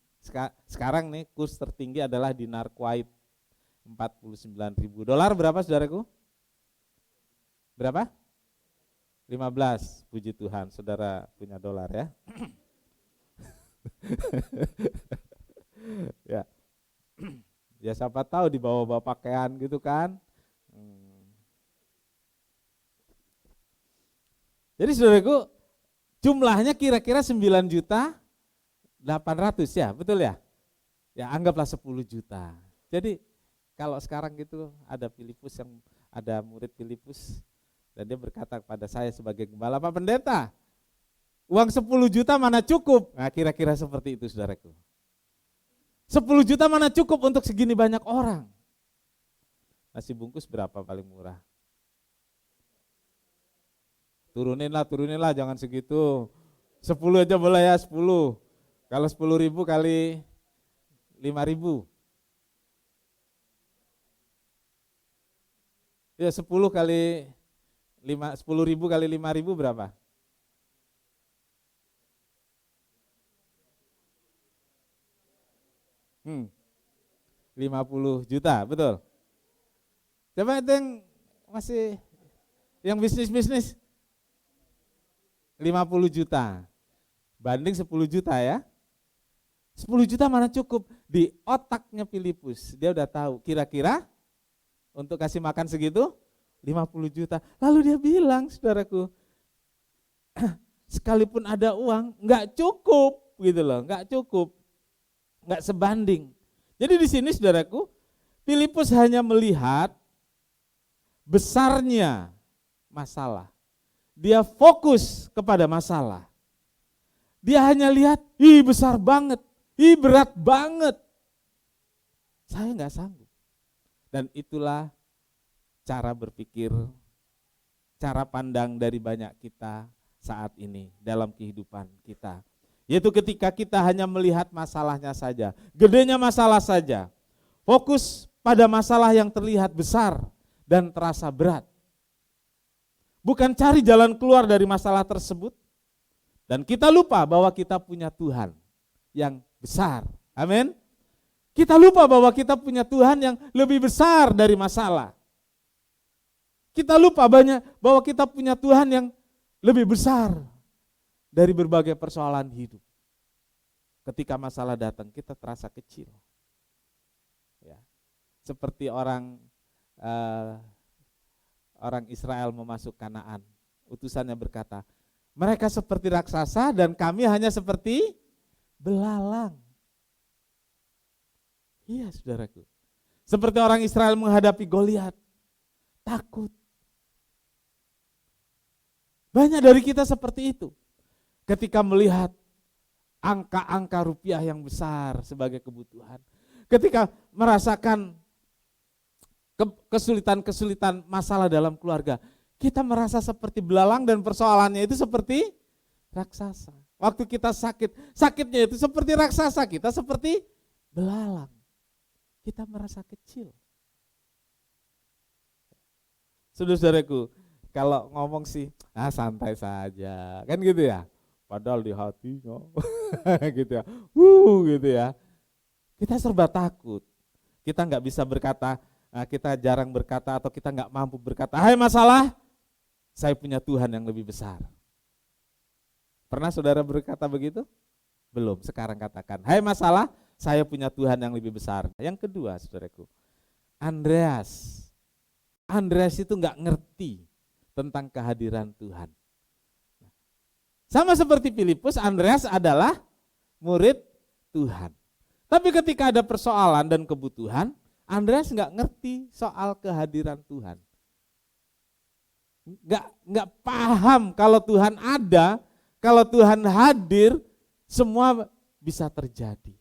sekarang nih, kurs tertinggi adalah dinar Kuwait 49.000 dolar. Berapa saudaraku? Berapa? 15. Puji Tuhan, saudara punya dolar ya. Ya. Ya siapa tahu dibawa-bawa pakaian gitu kan. Jadi saudaraku, jumlahnya kira-kira 9.800.000 ya, betul ya? Ya anggaplah 10 juta. Jadi kalau sekarang gitu ada Filipus ada murid Filipus dan dia berkata kepada saya sebagai gembala, Pak Pendeta, uang 10 juta mana cukup? Nah kira-kira seperti itu saudaraku. 10 juta mana cukup untuk segini banyak orang? Nasi bungkus berapa paling murah? Turuninlah, jangan segitu. 10 aja boleh ya, 10. Kalau 10.000 kali 5.000. Ya 10 kali 10.000 kali 5.000 berapa? Hmm. 50 juta, betul. Coba itu yang masih yang bisnis 50 juta. Banding 10 juta ya. 10 juta mana cukup? Di otaknya Filipus, dia udah tahu kira-kira untuk kasih makan segitu 50 juta. Lalu dia bilang, saudaraku, sekalipun ada uang enggak cukup gitu loh, enggak cukup. Enggak sebanding. Jadi di sini saudaraku, Filipus hanya melihat besarnya masalah. Dia fokus kepada masalah. Dia hanya lihat, ih besar banget, ih berat banget. Saya enggak sanggup. Dan itulah cara berpikir, cara pandang dari banyak kita saat ini dalam kehidupan kita. Yaitu ketika kita hanya melihat masalahnya saja, gedenya masalah saja, fokus pada masalah yang terlihat besar dan terasa berat. bukan cari jalan keluar dari masalah tersebut. Dan kita lupa bahwa kita punya Tuhan yang besar. Amin. Kita lupa bahwa kita punya Tuhan yang lebih besar dari masalah. Kita lupa bahwa kita punya Tuhan yang lebih besar dari berbagai persoalan hidup. Ketika masalah datang, kita terasa kecil. Ya. Seperti orang Israel memasuk Kanaan. Utusannya berkata, mereka seperti raksasa dan kami hanya seperti belalang. Iya saudaraku. Seperti orang Israel menghadapi Goliat. Takut. Banyak dari kita seperti itu. Ketika melihat angka-angka rupiah yang besar sebagai kebutuhan. Ketika merasakan kesulitan-kesulitan masalah dalam keluarga. Kita merasa seperti belalang dan persoalannya itu seperti raksasa. Waktu kita sakitnya itu seperti raksasa, kita seperti belalang. Kita merasa kecil. Saudara-saudaraku, kalau ngomong sih, santai saja, kan gitu ya. Padahal di hatinya, gitu ya, gitu ya. Kita serba takut. Kita nggak bisa berkata, kita jarang berkata atau kita nggak mampu berkata, hai masalah, saya punya Tuhan yang lebih besar. Pernah saudara berkata begitu? Belum, sekarang katakan, hai masalah, saya punya Tuhan yang lebih besar. Yang kedua saudaraku, Andreas itu nggak ngerti tentang kehadiran Tuhan. Sama seperti Filipus, Andreas adalah murid Tuhan. Tapi ketika ada persoalan dan kebutuhan, Andreas nggak ngerti soal kehadiran Tuhan. Nggak paham kalau Tuhan ada, kalau Tuhan hadir, semua bisa terjadi.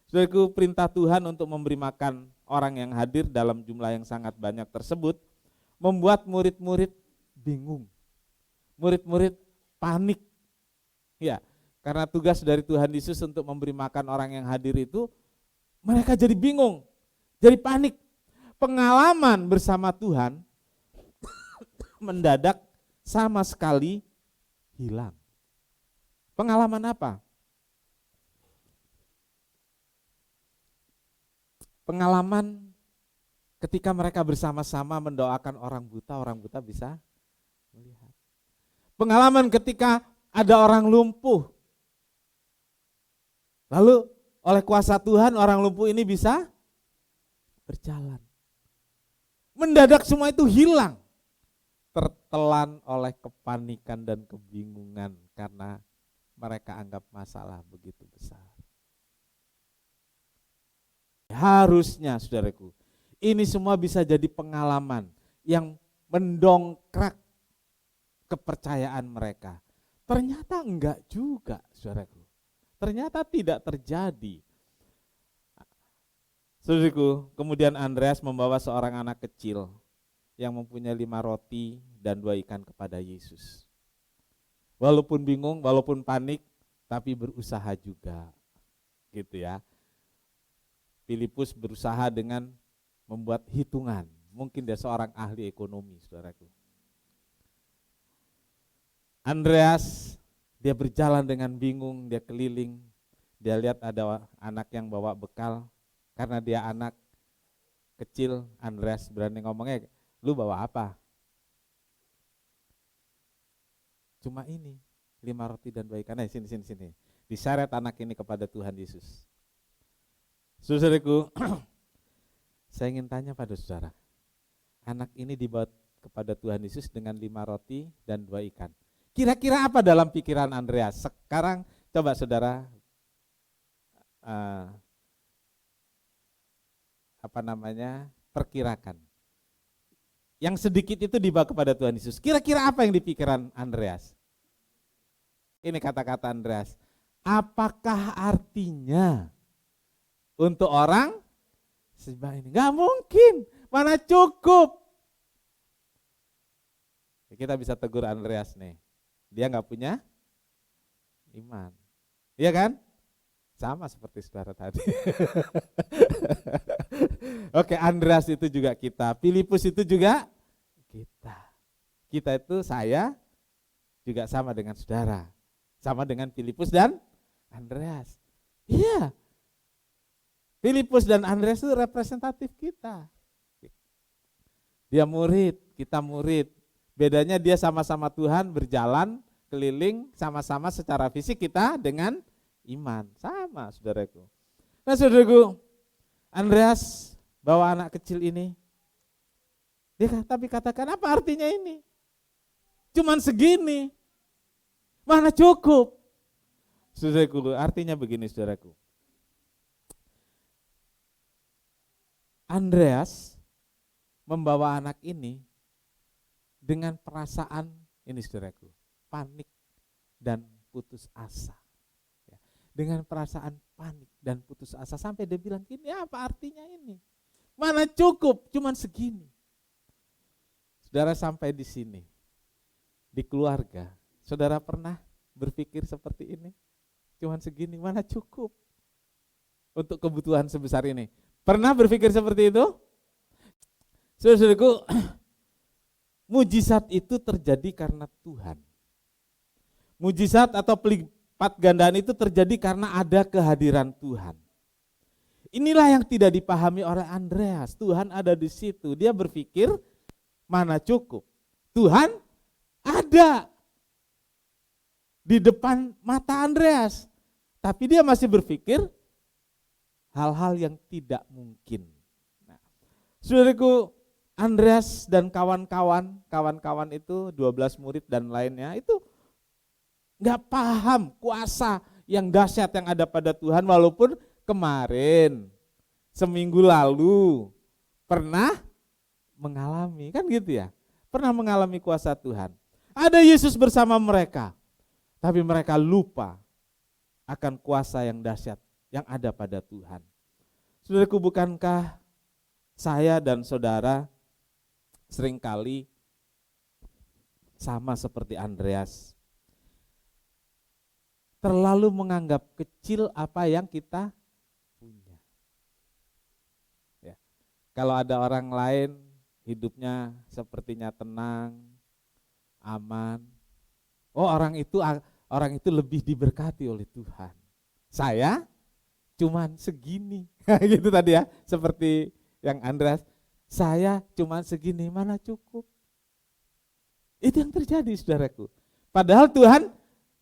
Saudaraku, perintah Tuhan untuk memberi makan orang yang hadir dalam jumlah yang sangat banyak tersebut membuat murid-murid bingung. Murid-murid panik. Ya, karena tugas dari Tuhan Yesus untuk memberi makan orang yang hadir itu, mereka jadi bingung, jadi panik. Pengalaman bersama Tuhan mendadak sama sekali hilang. Pengalaman apa? Pengalaman ketika mereka bersama-sama mendoakan orang buta bisa melihat. Pengalaman ketika ada orang lumpuh, lalu oleh kuasa Tuhan orang lumpuh ini bisa berjalan. Mendadak semua itu hilang, tertelan oleh kepanikan dan kebingungan karena mereka anggap masalah begitu besar. Harusnya saudaraku, ini semua bisa jadi pengalaman yang mendongkrak kepercayaan mereka. Ternyata enggak juga saudaraku, ternyata tidak terjadi. Saudaraku, kemudian Andreas membawa seorang anak kecil yang mempunyai 5 roti dan 2 ikan kepada Yesus. Walaupun bingung, walaupun panik, tapi berusaha juga, gitu ya. Filipus berusaha dengan membuat hitungan, mungkin dia seorang ahli ekonomi, saudaraku. Andreas, dia berjalan dengan bingung, dia keliling, dia lihat ada anak yang bawa bekal, karena dia anak kecil, Andreas berani ngomongnya, lu bawa apa? Cuma ini, 5 roti dan 2 ikan. Sini. Diseret anak ini kepada Tuhan Yesus. Saudaraku, saya ingin tanya pada saudara, anak ini dibawa kepada Tuhan Yesus dengan 5 roti dan 2 ikan. Kira-kira apa dalam pikiran Andreas? Sekarang coba saudara perkirakan. Yang sedikit itu dibawa kepada Tuhan Yesus. Kira-kira apa yang dipikiran Andreas? Ini kata-kata Andreas. Apakah artinya untuk orang sebanyak ini? Gak mungkin, mana cukup. Kita bisa tegur Andreas nih. Dia gak punya iman. Iya kan? Sama seperti saudara tadi. Oke, Andreas itu juga kita, Filipus itu juga kita. Kita itu, saya juga sama dengan saudara. Sama dengan Filipus dan Andreas. Iya. Filipus dan Andreas itu representatif kita. Dia murid, kita murid. Bedanya dia sama-sama Tuhan berjalan keliling sama-sama secara fisik, kita dengan iman. Sama, saudaraku. Nah, saudaraku, Andreas bawa anak kecil ini. Dia tapi katakan, apa artinya ini? Cuman segini. Mana cukup? Saudaraku, artinya begini, saudaraku. Andreas membawa anak ini dengan perasaan ini, saudaraku, panik dan putus asa. Dengan perasaan panik dan putus asa sampai dia bilang gini, apa artinya ini? Mana cukup, cuman segini. Saudara, sampai di sini, di keluarga, saudara pernah berpikir seperti ini? Cuman segini, mana cukup untuk kebutuhan sebesar ini? Pernah berpikir seperti itu? Saudaraku, mujizat itu terjadi karena Tuhan. Mujizat atau pelipat gandaan itu terjadi karena ada kehadiran Tuhan. Inilah yang tidak dipahami oleh Andreas. Tuhan ada di situ. Dia berpikir mana cukup. Tuhan ada di depan mata Andreas. Tapi dia masih berpikir hal-hal yang tidak mungkin. Nah, saudaraku, Andreas dan kawan-kawan itu 12 murid dan lainnya itu nggak paham kuasa yang dahsyat yang ada pada Tuhan, walaupun kemarin seminggu lalu pernah mengalami, kan gitu ya, pernah mengalami kuasa Tuhan. Ada Yesus bersama mereka, tapi mereka lupa akan kuasa yang dahsyat yang ada pada Tuhan. Saudaraku, bukankah saya dan saudara seringkali sama seperti Andreas, terlalu menganggap kecil apa yang kita punya. Ya. Kalau ada orang lain hidupnya sepertinya tenang, aman, oh orang itu lebih diberkati oleh Tuhan. Saya cuman segini, gitu tadi ya, seperti yang Andreas, saya cuman segini, mana cukup. Itu yang terjadi, saudaraku. Padahal Tuhan,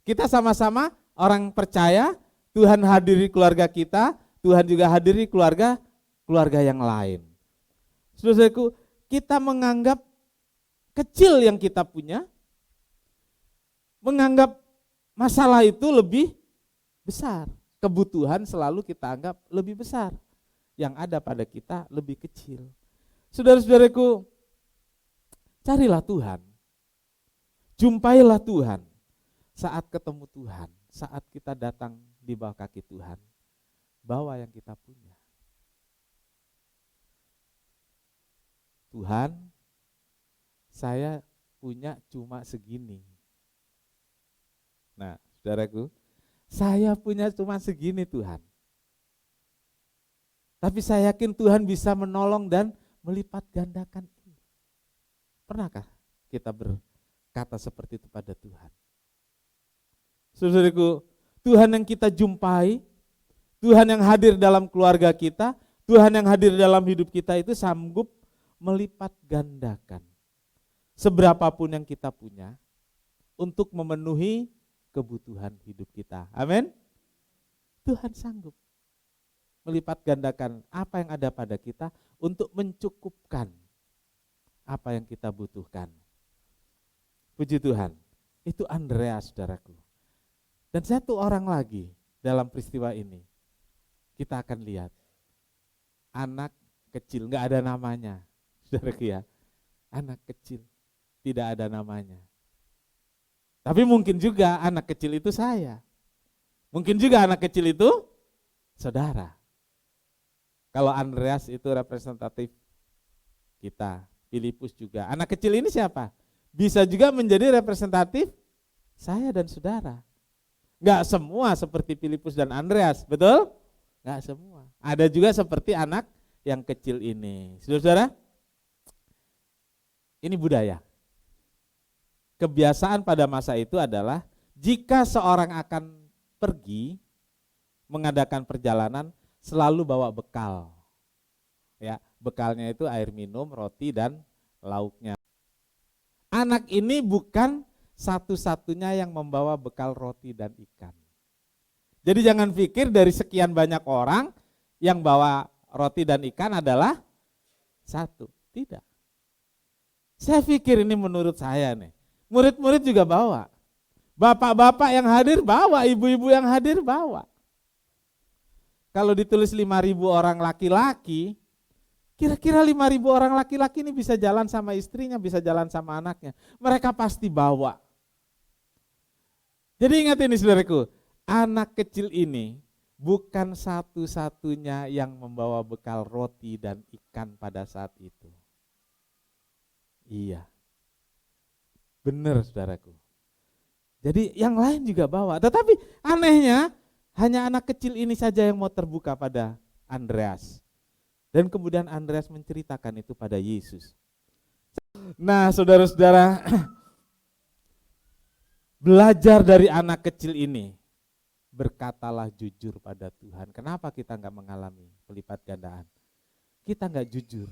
kita sama-sama orang percaya, Tuhan hadiri keluarga kita, Tuhan juga hadiri keluarga yang lain. Saudaraku, kita menganggap kecil yang kita punya, menganggap masalah itu lebih besar. Kebutuhan selalu kita anggap lebih besar. Yang ada pada kita lebih kecil. Saudara-saudaraku, carilah Tuhan. Jumpailah Tuhan. Saat ketemu Tuhan, saat kita datang di bawah kaki Tuhan, bawa yang kita punya. Tuhan, saya punya cuma segini. Nah, saudaraku, saya punya cuma segini Tuhan. Tapi saya yakin Tuhan bisa menolong dan melipat gandakan ini. Pernahkah kita berkata seperti itu pada Tuhan? Saudaraku, Tuhan yang kita jumpai, Tuhan yang hadir dalam keluarga kita, Tuhan yang hadir dalam hidup kita itu sanggup melipat gandakan seberapapun yang kita punya untuk memenuhi kebutuhan hidup kita. Amin. Tuhan sanggup melipat gandakan apa yang ada pada kita untuk mencukupkan apa yang kita butuhkan. Puji Tuhan. Itu Andreas, saudaraku. Dan satu orang lagi dalam peristiwa ini kita akan lihat anak kecil, enggak ada namanya, saudaraku ya. Anak kecil tidak ada namanya. Tapi mungkin juga anak kecil itu saya. Mungkin juga anak kecil itu saudara. Kalau Andreas itu representatif kita, Filipus juga. Anak kecil ini siapa? Bisa juga menjadi representatif saya dan saudara. Enggak semua seperti Filipus dan Andreas, betul? Enggak semua. Ada juga seperti anak yang kecil ini. Saudara-saudara, ini budaya. kebiasaan pada masa itu adalah jika seorang akan pergi mengadakan perjalanan selalu bawa bekal. Ya, bekalnya itu air minum, roti dan lauknya. Anak ini bukan satu-satunya yang membawa bekal roti dan ikan. Jadi jangan pikir dari sekian banyak orang yang bawa roti dan ikan adalah satu. Tidak. Saya pikir ini menurut saya nih, murid-murid juga bawa. Bapak-bapak yang hadir bawa, ibu-ibu yang hadir bawa. Kalau ditulis 5.000 orang laki-laki, kira-kira 5.000 orang laki-laki ini bisa jalan sama istrinya, bisa jalan sama anaknya. Mereka pasti bawa. Jadi ingat ini saudaraku, anak kecil ini bukan satu-satunya yang membawa bekal roti dan ikan pada saat itu. Iya, benar saudaraku. Jadi yang lain juga bawa, tetapi anehnya hanya anak kecil ini saja yang mau terbuka pada Andreas. Dan kemudian Andreas menceritakan itu pada Yesus. Nah saudara-saudara, belajar dari anak kecil ini, berkatalah jujur pada Tuhan. Kenapa kita enggak mengalami pelipat gandaan? Kita enggak jujur.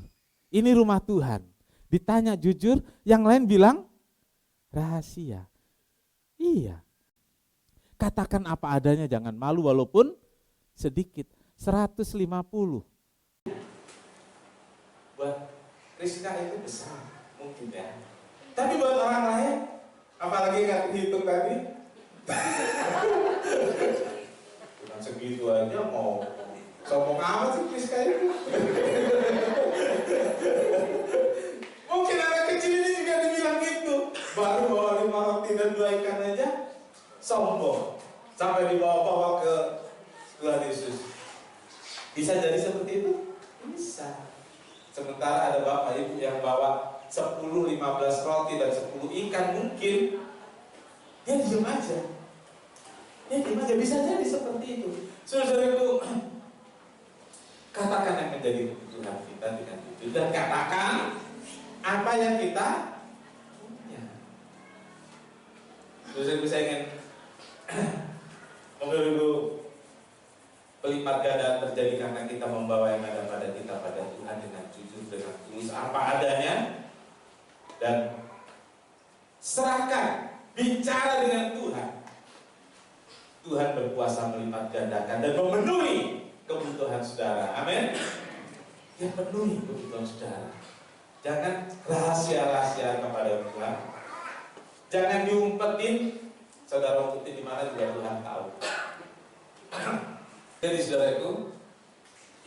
Ini rumah Tuhan. Ditanya jujur, yang lain bilang rahasia. Iya. Katakan apa adanya, jangan malu walaupun sedikit. 150. Buat Rizka itu besar, mungkin ya. Tapi buat orang lain, apalagi nggak dihitung tadi, bukan segitu aja mau sombong amat sih Rizka itu. Mungkin anak kecil ini juga dibilang gitu. Baru bawa 5 roti dan 2 ikan aja sombong. Sampai dibawa-bawa ke Tuhan Yesus. Bisa jadi seperti itu? Bisa. Sementara ada bapak ibu yang bawa 10, 15 roti dan 10 ikan mungkin. Dia diam aja. Dia diam aja, bisa jadi seperti itu. Saudara-saudaraku, katakan yang menjadi kebutuhan kita dengan jujur. Dan katakan apa yang kita punya. Saudara-saudaraku, saya ingin menurut pelipat gandaan terjadi karena kita membawa yang ada pada kita pada Tuhan dengan jujur, dengan tulus apa adanya, dan serahkan, bicara dengan Tuhan. Tuhan berkuasa melipat gandakan dan memenuhi kebutuhan saudara. Amin. Ya, penuhi kebutuhan saudara. Jangan rahasia-rahasia kepada Tuhan. Jangan diumpetin. Saudara umpetin di mana juga Tuhan tahu. Jadi saudara itu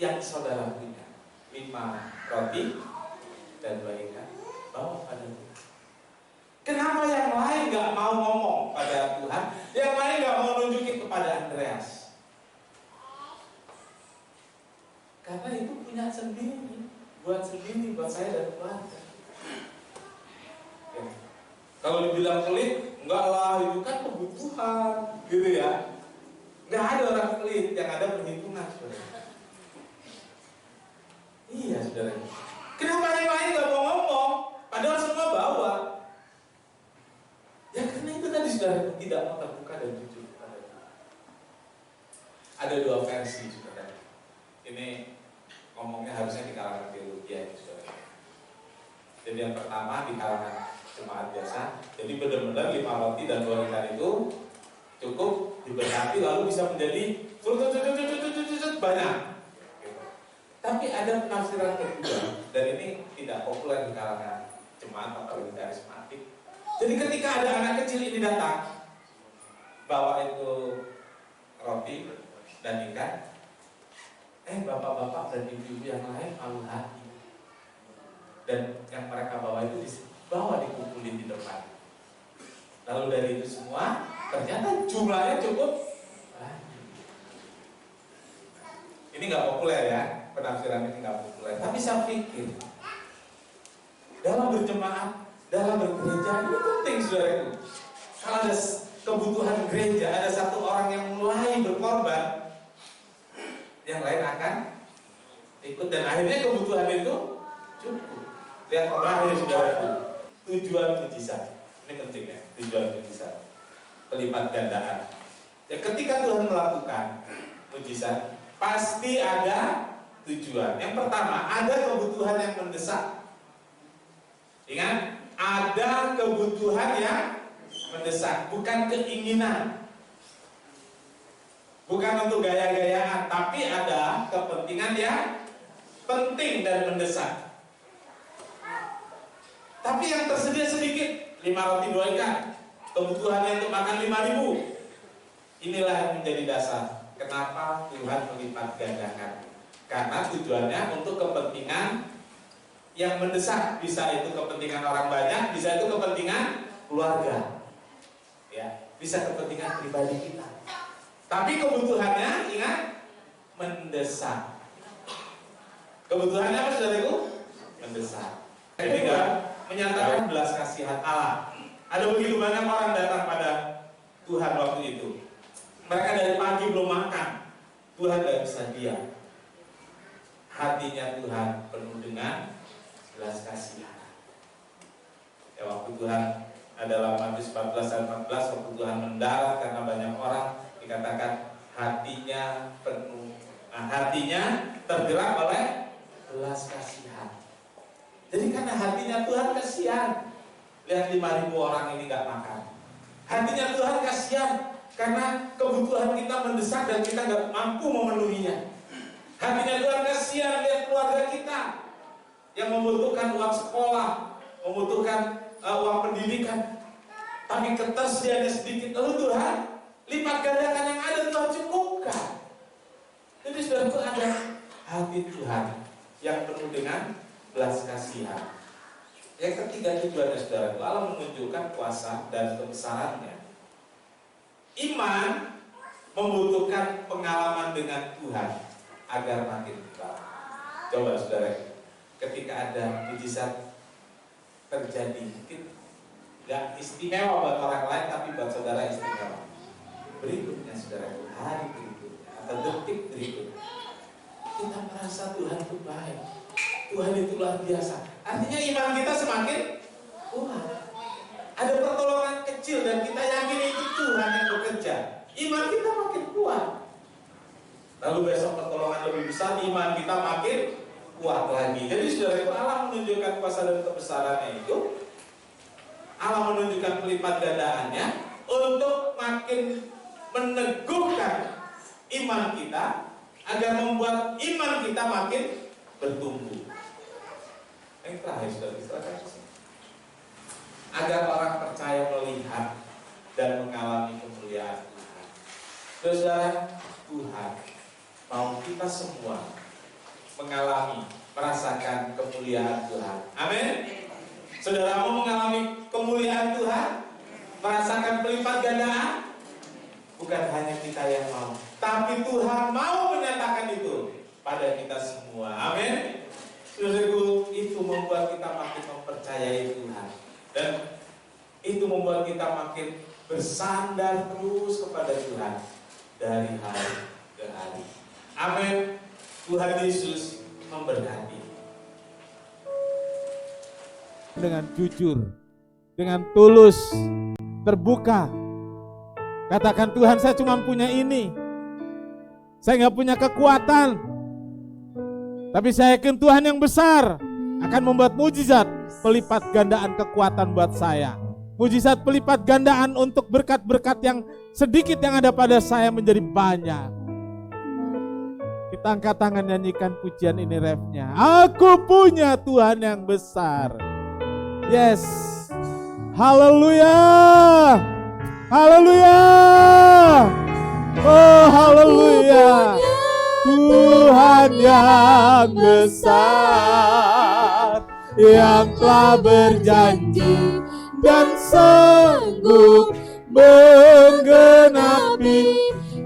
yang saudara punya 5 roti dan 2 ikan, bawa pada Tuhan. Kenapa yang lain gak mau ngomong pada Tuhan? Yang lain gak mau nunjukin kepada Andreas? Karena itu punya sendiri, buat saya dan keluarga. Ya. Kalau dibilang pelit, enggak lah, itu kan kebutuhan, gitu ya. Enggak ada orang pelit, yang ada perhitungan, saudara. Iya, saudara. Kenapa yang lain gak mau ngomong? Padahal semua bawa. Ya karena itu tadi saudara, tidak mau terbuka dan jujur kepada Tuhan. Ada 2 versi, saudara. Ini ngomongnya harusnya di kalangan teologi ya, saudara. Jadi yang pertama di kalangan jemaat biasa. Jadi benar-benar 5 roti dan 2 ikan itu cukup diberkati lalu bisa menjadi banyak. Tapi ada penafsiran kedua, dan ini tidak populer di kalangan jemaat atau karismatik. Jadi ketika ada anak kecil ini datang, bawa itu roti dan ikan, bapak-bapak dan ibu-ibu yang lain malu hati. Dan yang mereka bawa itu dibawa dikumpulin di depan. Lalu dari itu semua, ternyata jumlahnya cukup banyak. Ini nggak populer ya, penafsiran ini nggak populer. Tapi saya pikir dalam berjemaat, dalam bergereja ini penting saudara itu. Kalau ada kebutuhan gereja, ada satu orang yang mulai berkorban, yang lain akan ikut dan akhirnya kebutuhan itu cukup. Lihat terakhir saudara itu, tujuan mujizat. Ini penting ya, tujuan mujizat. Pelipat gandaan. Ya, ketika Tuhan melakukan mujizat, pasti ada tujuan. Yang pertama, ada kebutuhan yang mendesak. Ingat, ada kebutuhan yang mendesak, bukan keinginan. Bukan untuk gaya-gayaan, tapi ada kepentingan yang penting dan mendesak. Tapi yang tersedia sedikit, 5 roti 2 ikan. Kebutuhannya untuk makan 5.000. Inilah yang menjadi dasar kenapa Tuhan melipat gandakan. Karena tujuannya untuk kepentingan yang mendesak. Bisa itu kepentingan orang banyak, bisa itu kepentingan keluarga, ya, bisa kepentingan pribadi kita. Tapi kebutuhannya, ingat, mendesak. Kebutuhannya apa, saudaraku? Mendesak. Ketiga, menyatakan belas kasihan Allah. Ada begitu banyak orang datang pada Tuhan waktu itu. Mereka dari pagi belum makan. Tuhan gak bisa diam. Hatinya Tuhan penuh dengan belas kasihan. Ya, waktu Tuhan adalah Matius 14 ayat 14, waktu Tuhan mendarat karena banyak orang, dikatakan hatinya penuh, hatinya tergerak oleh belas kasihan. Jadi karena hatinya Tuhan kasihan, lihat 5.000 orang ini gak makan. Hatinya Tuhan kasihan karena kebutuhan kita mendesak dan kita gak mampu memenuhinya. Hatinya Tuhan kasihan lihat keluarga kita yang membutuhkan uang sekolah, membutuhkan uang pendidikan, tapi ketersediaannya sedikit. Lalu Tuhan lipat gandakan yang ada, Tuhan cukupkan. Jadi sudah itu ada hati Tuhan yang penuh dengan belas kasihan. Yang ketiga tujuannya, saudara, Allah menunjukkan kuasa dan kebesarannya. Iman membutuhkan pengalaman dengan Tuhan agar makin kuat. Coba saudara, ketika ada mujizat terjadi, mungkin gak istimewa buat orang lain, tapi buat saudara istimewa. Berikutnya saudara, hari berikutnya atau detik berikutnya, kita merasa Tuhan itu baik, Tuhan itu luar biasa. Artinya iman kita semakin kuat. Ada pertolongan kecil dan kita yakin itu Tuhan yang bekerja, iman kita makin kuat. Lalu besok pertolongan lebih besar, iman kita makin kuat lagi. Jadi saudara, Allah menunjukkan kuasa dan kebesarannya itu, Allah menunjukkan pelipat gandaannya untuk makin meneguhkan iman kita, agar membuat iman kita makin bertumbuh. Yang terakhir, saudara, agar orang percaya melihat dan mengalami kemuliaan Tuhan. Saudara, Tuhan mau kita semua mengalami, merasakan kemuliaan Tuhan. Amin. Saudara mau mengalami kemuliaan Tuhan, merasakan pelipat gandaan? Bukan hanya kita yang mau, tapi Tuhan mau menyatakan itu pada kita semua. Amin. Saudaraku, itu membuat kita makin mempercayai Tuhan, dan itu membuat kita makin bersandar terus kepada Tuhan dari hari ke hari. Amin. Tuhan Yesus memberkati. Dengan jujur, dengan tulus, terbuka, katakan, Tuhan, saya cuma punya ini, saya nggak punya kekuatan, tapi saya yakin Tuhan yang besar akan membuat mujizat pelipat gandaan kekuatan buat saya. Mujizat pelipat gandaan untuk berkat-berkat yang sedikit yang ada pada saya menjadi banyak. Kita angkat tangan, nyanyikan pujian ini, refnya. Aku punya Tuhan yang besar. Yes. Haleluya. Haleluya. Oh, haleluya. Tuhan yang besar, yang telah berjanji dan sanggup menggenapi.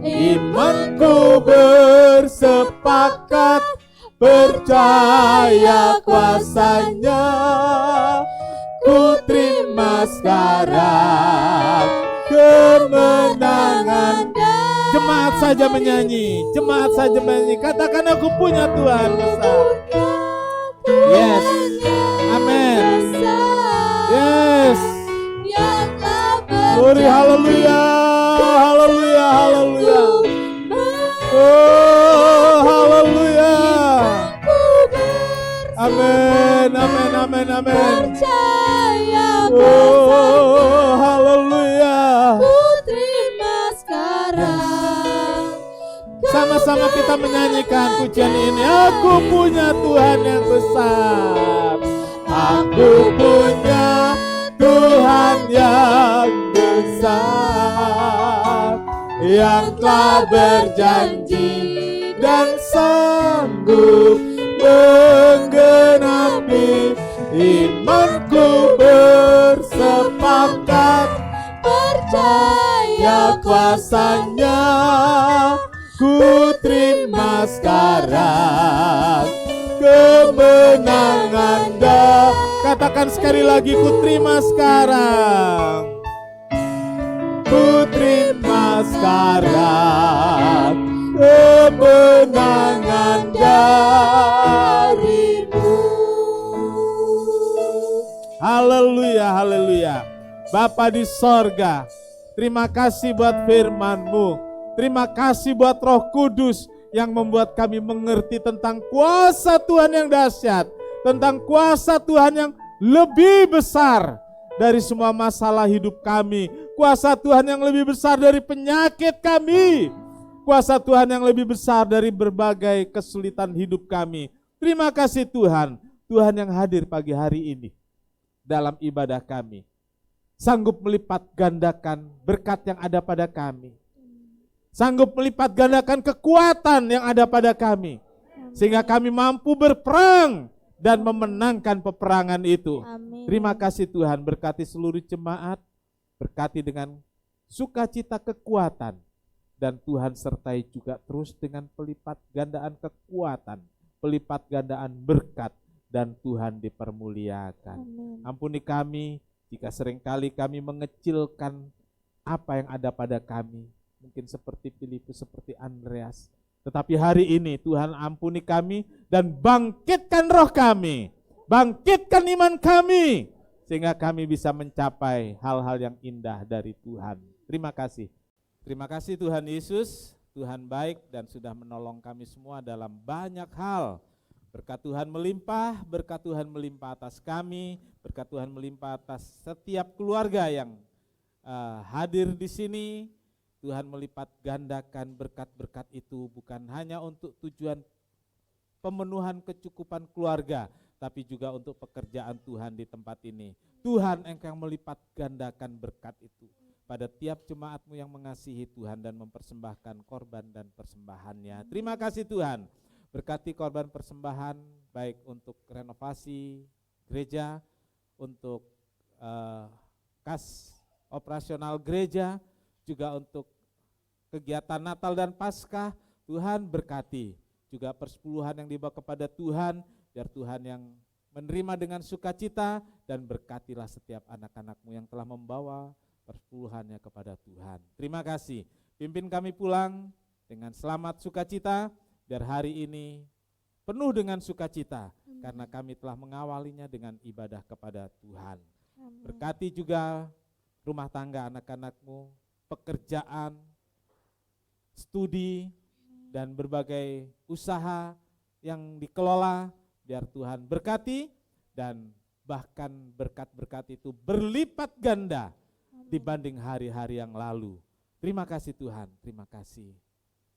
Imanku bersepakat percaya kuasanya. Ku terima sekarang kemenangan. Jemaat saja menyanyi, jemaat saja menyanyi. Katakan, aku punya Tuhan besar. Yes, amen. Yes. Uri haleluya, haleluya, haleluya. Oh, haleluya. Amin, amin, amin, amin. Percaya Oh, haleluya. ku terima sekarang. Sama-sama kita menyanyikan pujian ini. Aku punya Tuhan yang besar. Aku punya Tuhan yang besar, yang telah berjanji dan sanggup menggenapi. Imanku bersepakat, percaya kuasanya, ku terima sekarang kemenangan. Katakan sekali lagi, ku terima sekarang. Ku terima sekarang kemenangan darimu. Haleluya, haleluya. Bapa di sorga, terima kasih buat firman-Mu. Terima kasih buat Roh Kudus yang membuat kami mengerti tentang kuasa Tuhan yang dahsyat, tentang kuasa Tuhan yang lebih besar dari semua masalah hidup kami, kuasa Tuhan yang lebih besar dari penyakit kami, kuasa Tuhan yang lebih besar dari berbagai kesulitan hidup kami. Terima kasih Tuhan, Tuhan yang hadir pagi hari ini dalam ibadah kami, sanggup melipat gandakan berkat yang ada pada kami, sanggup melipat gandakan kekuatan yang ada pada kami, sehingga kami mampu berperang dan memenangkan peperangan itu. Amin. Terima kasih Tuhan, berkati seluruh jemaat, berkati dengan sukacita kekuatan, dan Tuhan sertai juga terus dengan pelipat gandaan kekuatan, pelipat gandaan berkat, dan Tuhan dipermuliakan. Amin. Ampuni kami jika seringkali kami mengecilkan apa yang ada pada kami, mungkin seperti Filipus, seperti Andreas. Tetapi hari ini Tuhan ampuni kami dan bangkitkan roh kami, bangkitkan iman kami, sehingga kami bisa mencapai hal-hal yang indah dari Tuhan. Terima kasih. Terima kasih Tuhan Yesus, Tuhan baik dan sudah menolong kami semua dalam banyak hal. Berkat Tuhan melimpah, berkat Tuhan melimpah atas kami, berkat Tuhan melimpah atas setiap keluarga yang hadir di sini. Tuhan melipat gandakan berkat-berkat itu bukan hanya untuk tujuan pemenuhan kecukupan keluarga, tapi juga untuk pekerjaan Tuhan di tempat ini. Tuhan Engkau melipat gandakan berkat itu pada tiap jemaat-Mu yang mengasihi Tuhan dan mempersembahkan korban dan persembahannya. Terima kasih Tuhan, berkati korban persembahan baik untuk renovasi gereja, untuk kas operasional gereja, juga untuk kegiatan Natal dan Paskah. Tuhan berkati juga persepuluhan yang dibawa kepada Tuhan, biar Tuhan yang menerima dengan sukacita, dan berkatilah setiap anak-anak-Mu yang telah membawa persepuluhannya kepada Tuhan. Terima kasih, pimpin kami pulang dengan selamat sukacita, biar hari ini penuh dengan sukacita, karena kami telah mengawalinya dengan ibadah kepada Tuhan. Berkati juga rumah tangga anak-anak-Mu, pekerjaan, studi, dan berbagai usaha yang dikelola, biar Tuhan berkati, dan bahkan berkat-berkat itu berlipat ganda dibanding hari-hari yang lalu. Terima kasih Tuhan, terima kasih.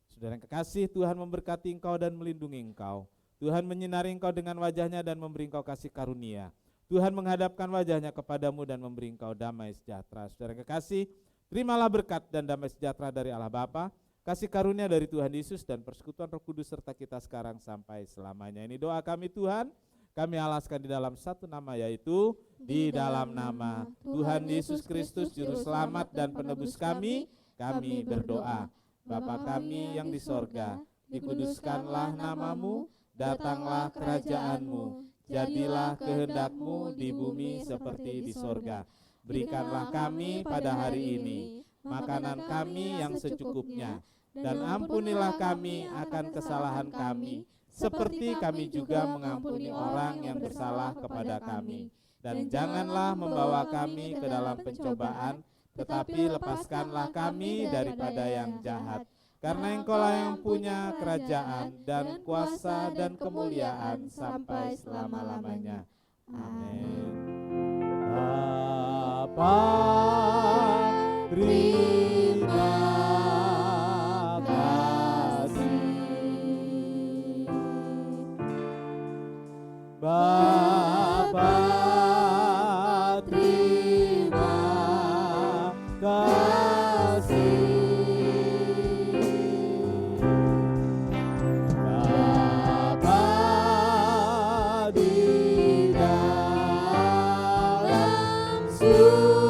Saudara yang kekasih, Tuhan memberkati engkau dan melindungi engkau. Tuhan menyinari engkau dengan wajahnya dan memberi engkau kasih karunia. Tuhan menghadapkan wajahnya kepadamu dan memberi engkau damai sejahtera. Saudara yang kekasih, terimalah berkat dan damai sejahtera dari Allah Bapa, kasih karunia dari Tuhan Yesus, dan persekutuan Roh Kudus serta kita sekarang sampai selamanya. Ini doa kami Tuhan, kami alaskan di dalam satu nama, yaitu di dalam nama Tuhan Yesus Kristus Juru Selamat dan Penebus kami berdoa. Bapa kami yang di sorga, dikuduskanlah namamu, datanglah kerajaan-Mu, jadilah kehendak-Mu di bumi seperti di sorga. Berikanlah kami pada hari ini makanan kami yang secukupnya, dan ampunilah kami akan kesalahan kami, seperti kami juga mengampuni orang yang bersalah kepada kami. Dan janganlah membawa kami ke dalam pencobaan, tetapi lepaskanlah kami daripada yang jahat. Karena Engkaulah yang punya kerajaan dan kuasa dan kemuliaan sampai selama-lamanya. Amin. Bapa, terima kasih. Bapa, terima kasih. Bapa di dalam surga.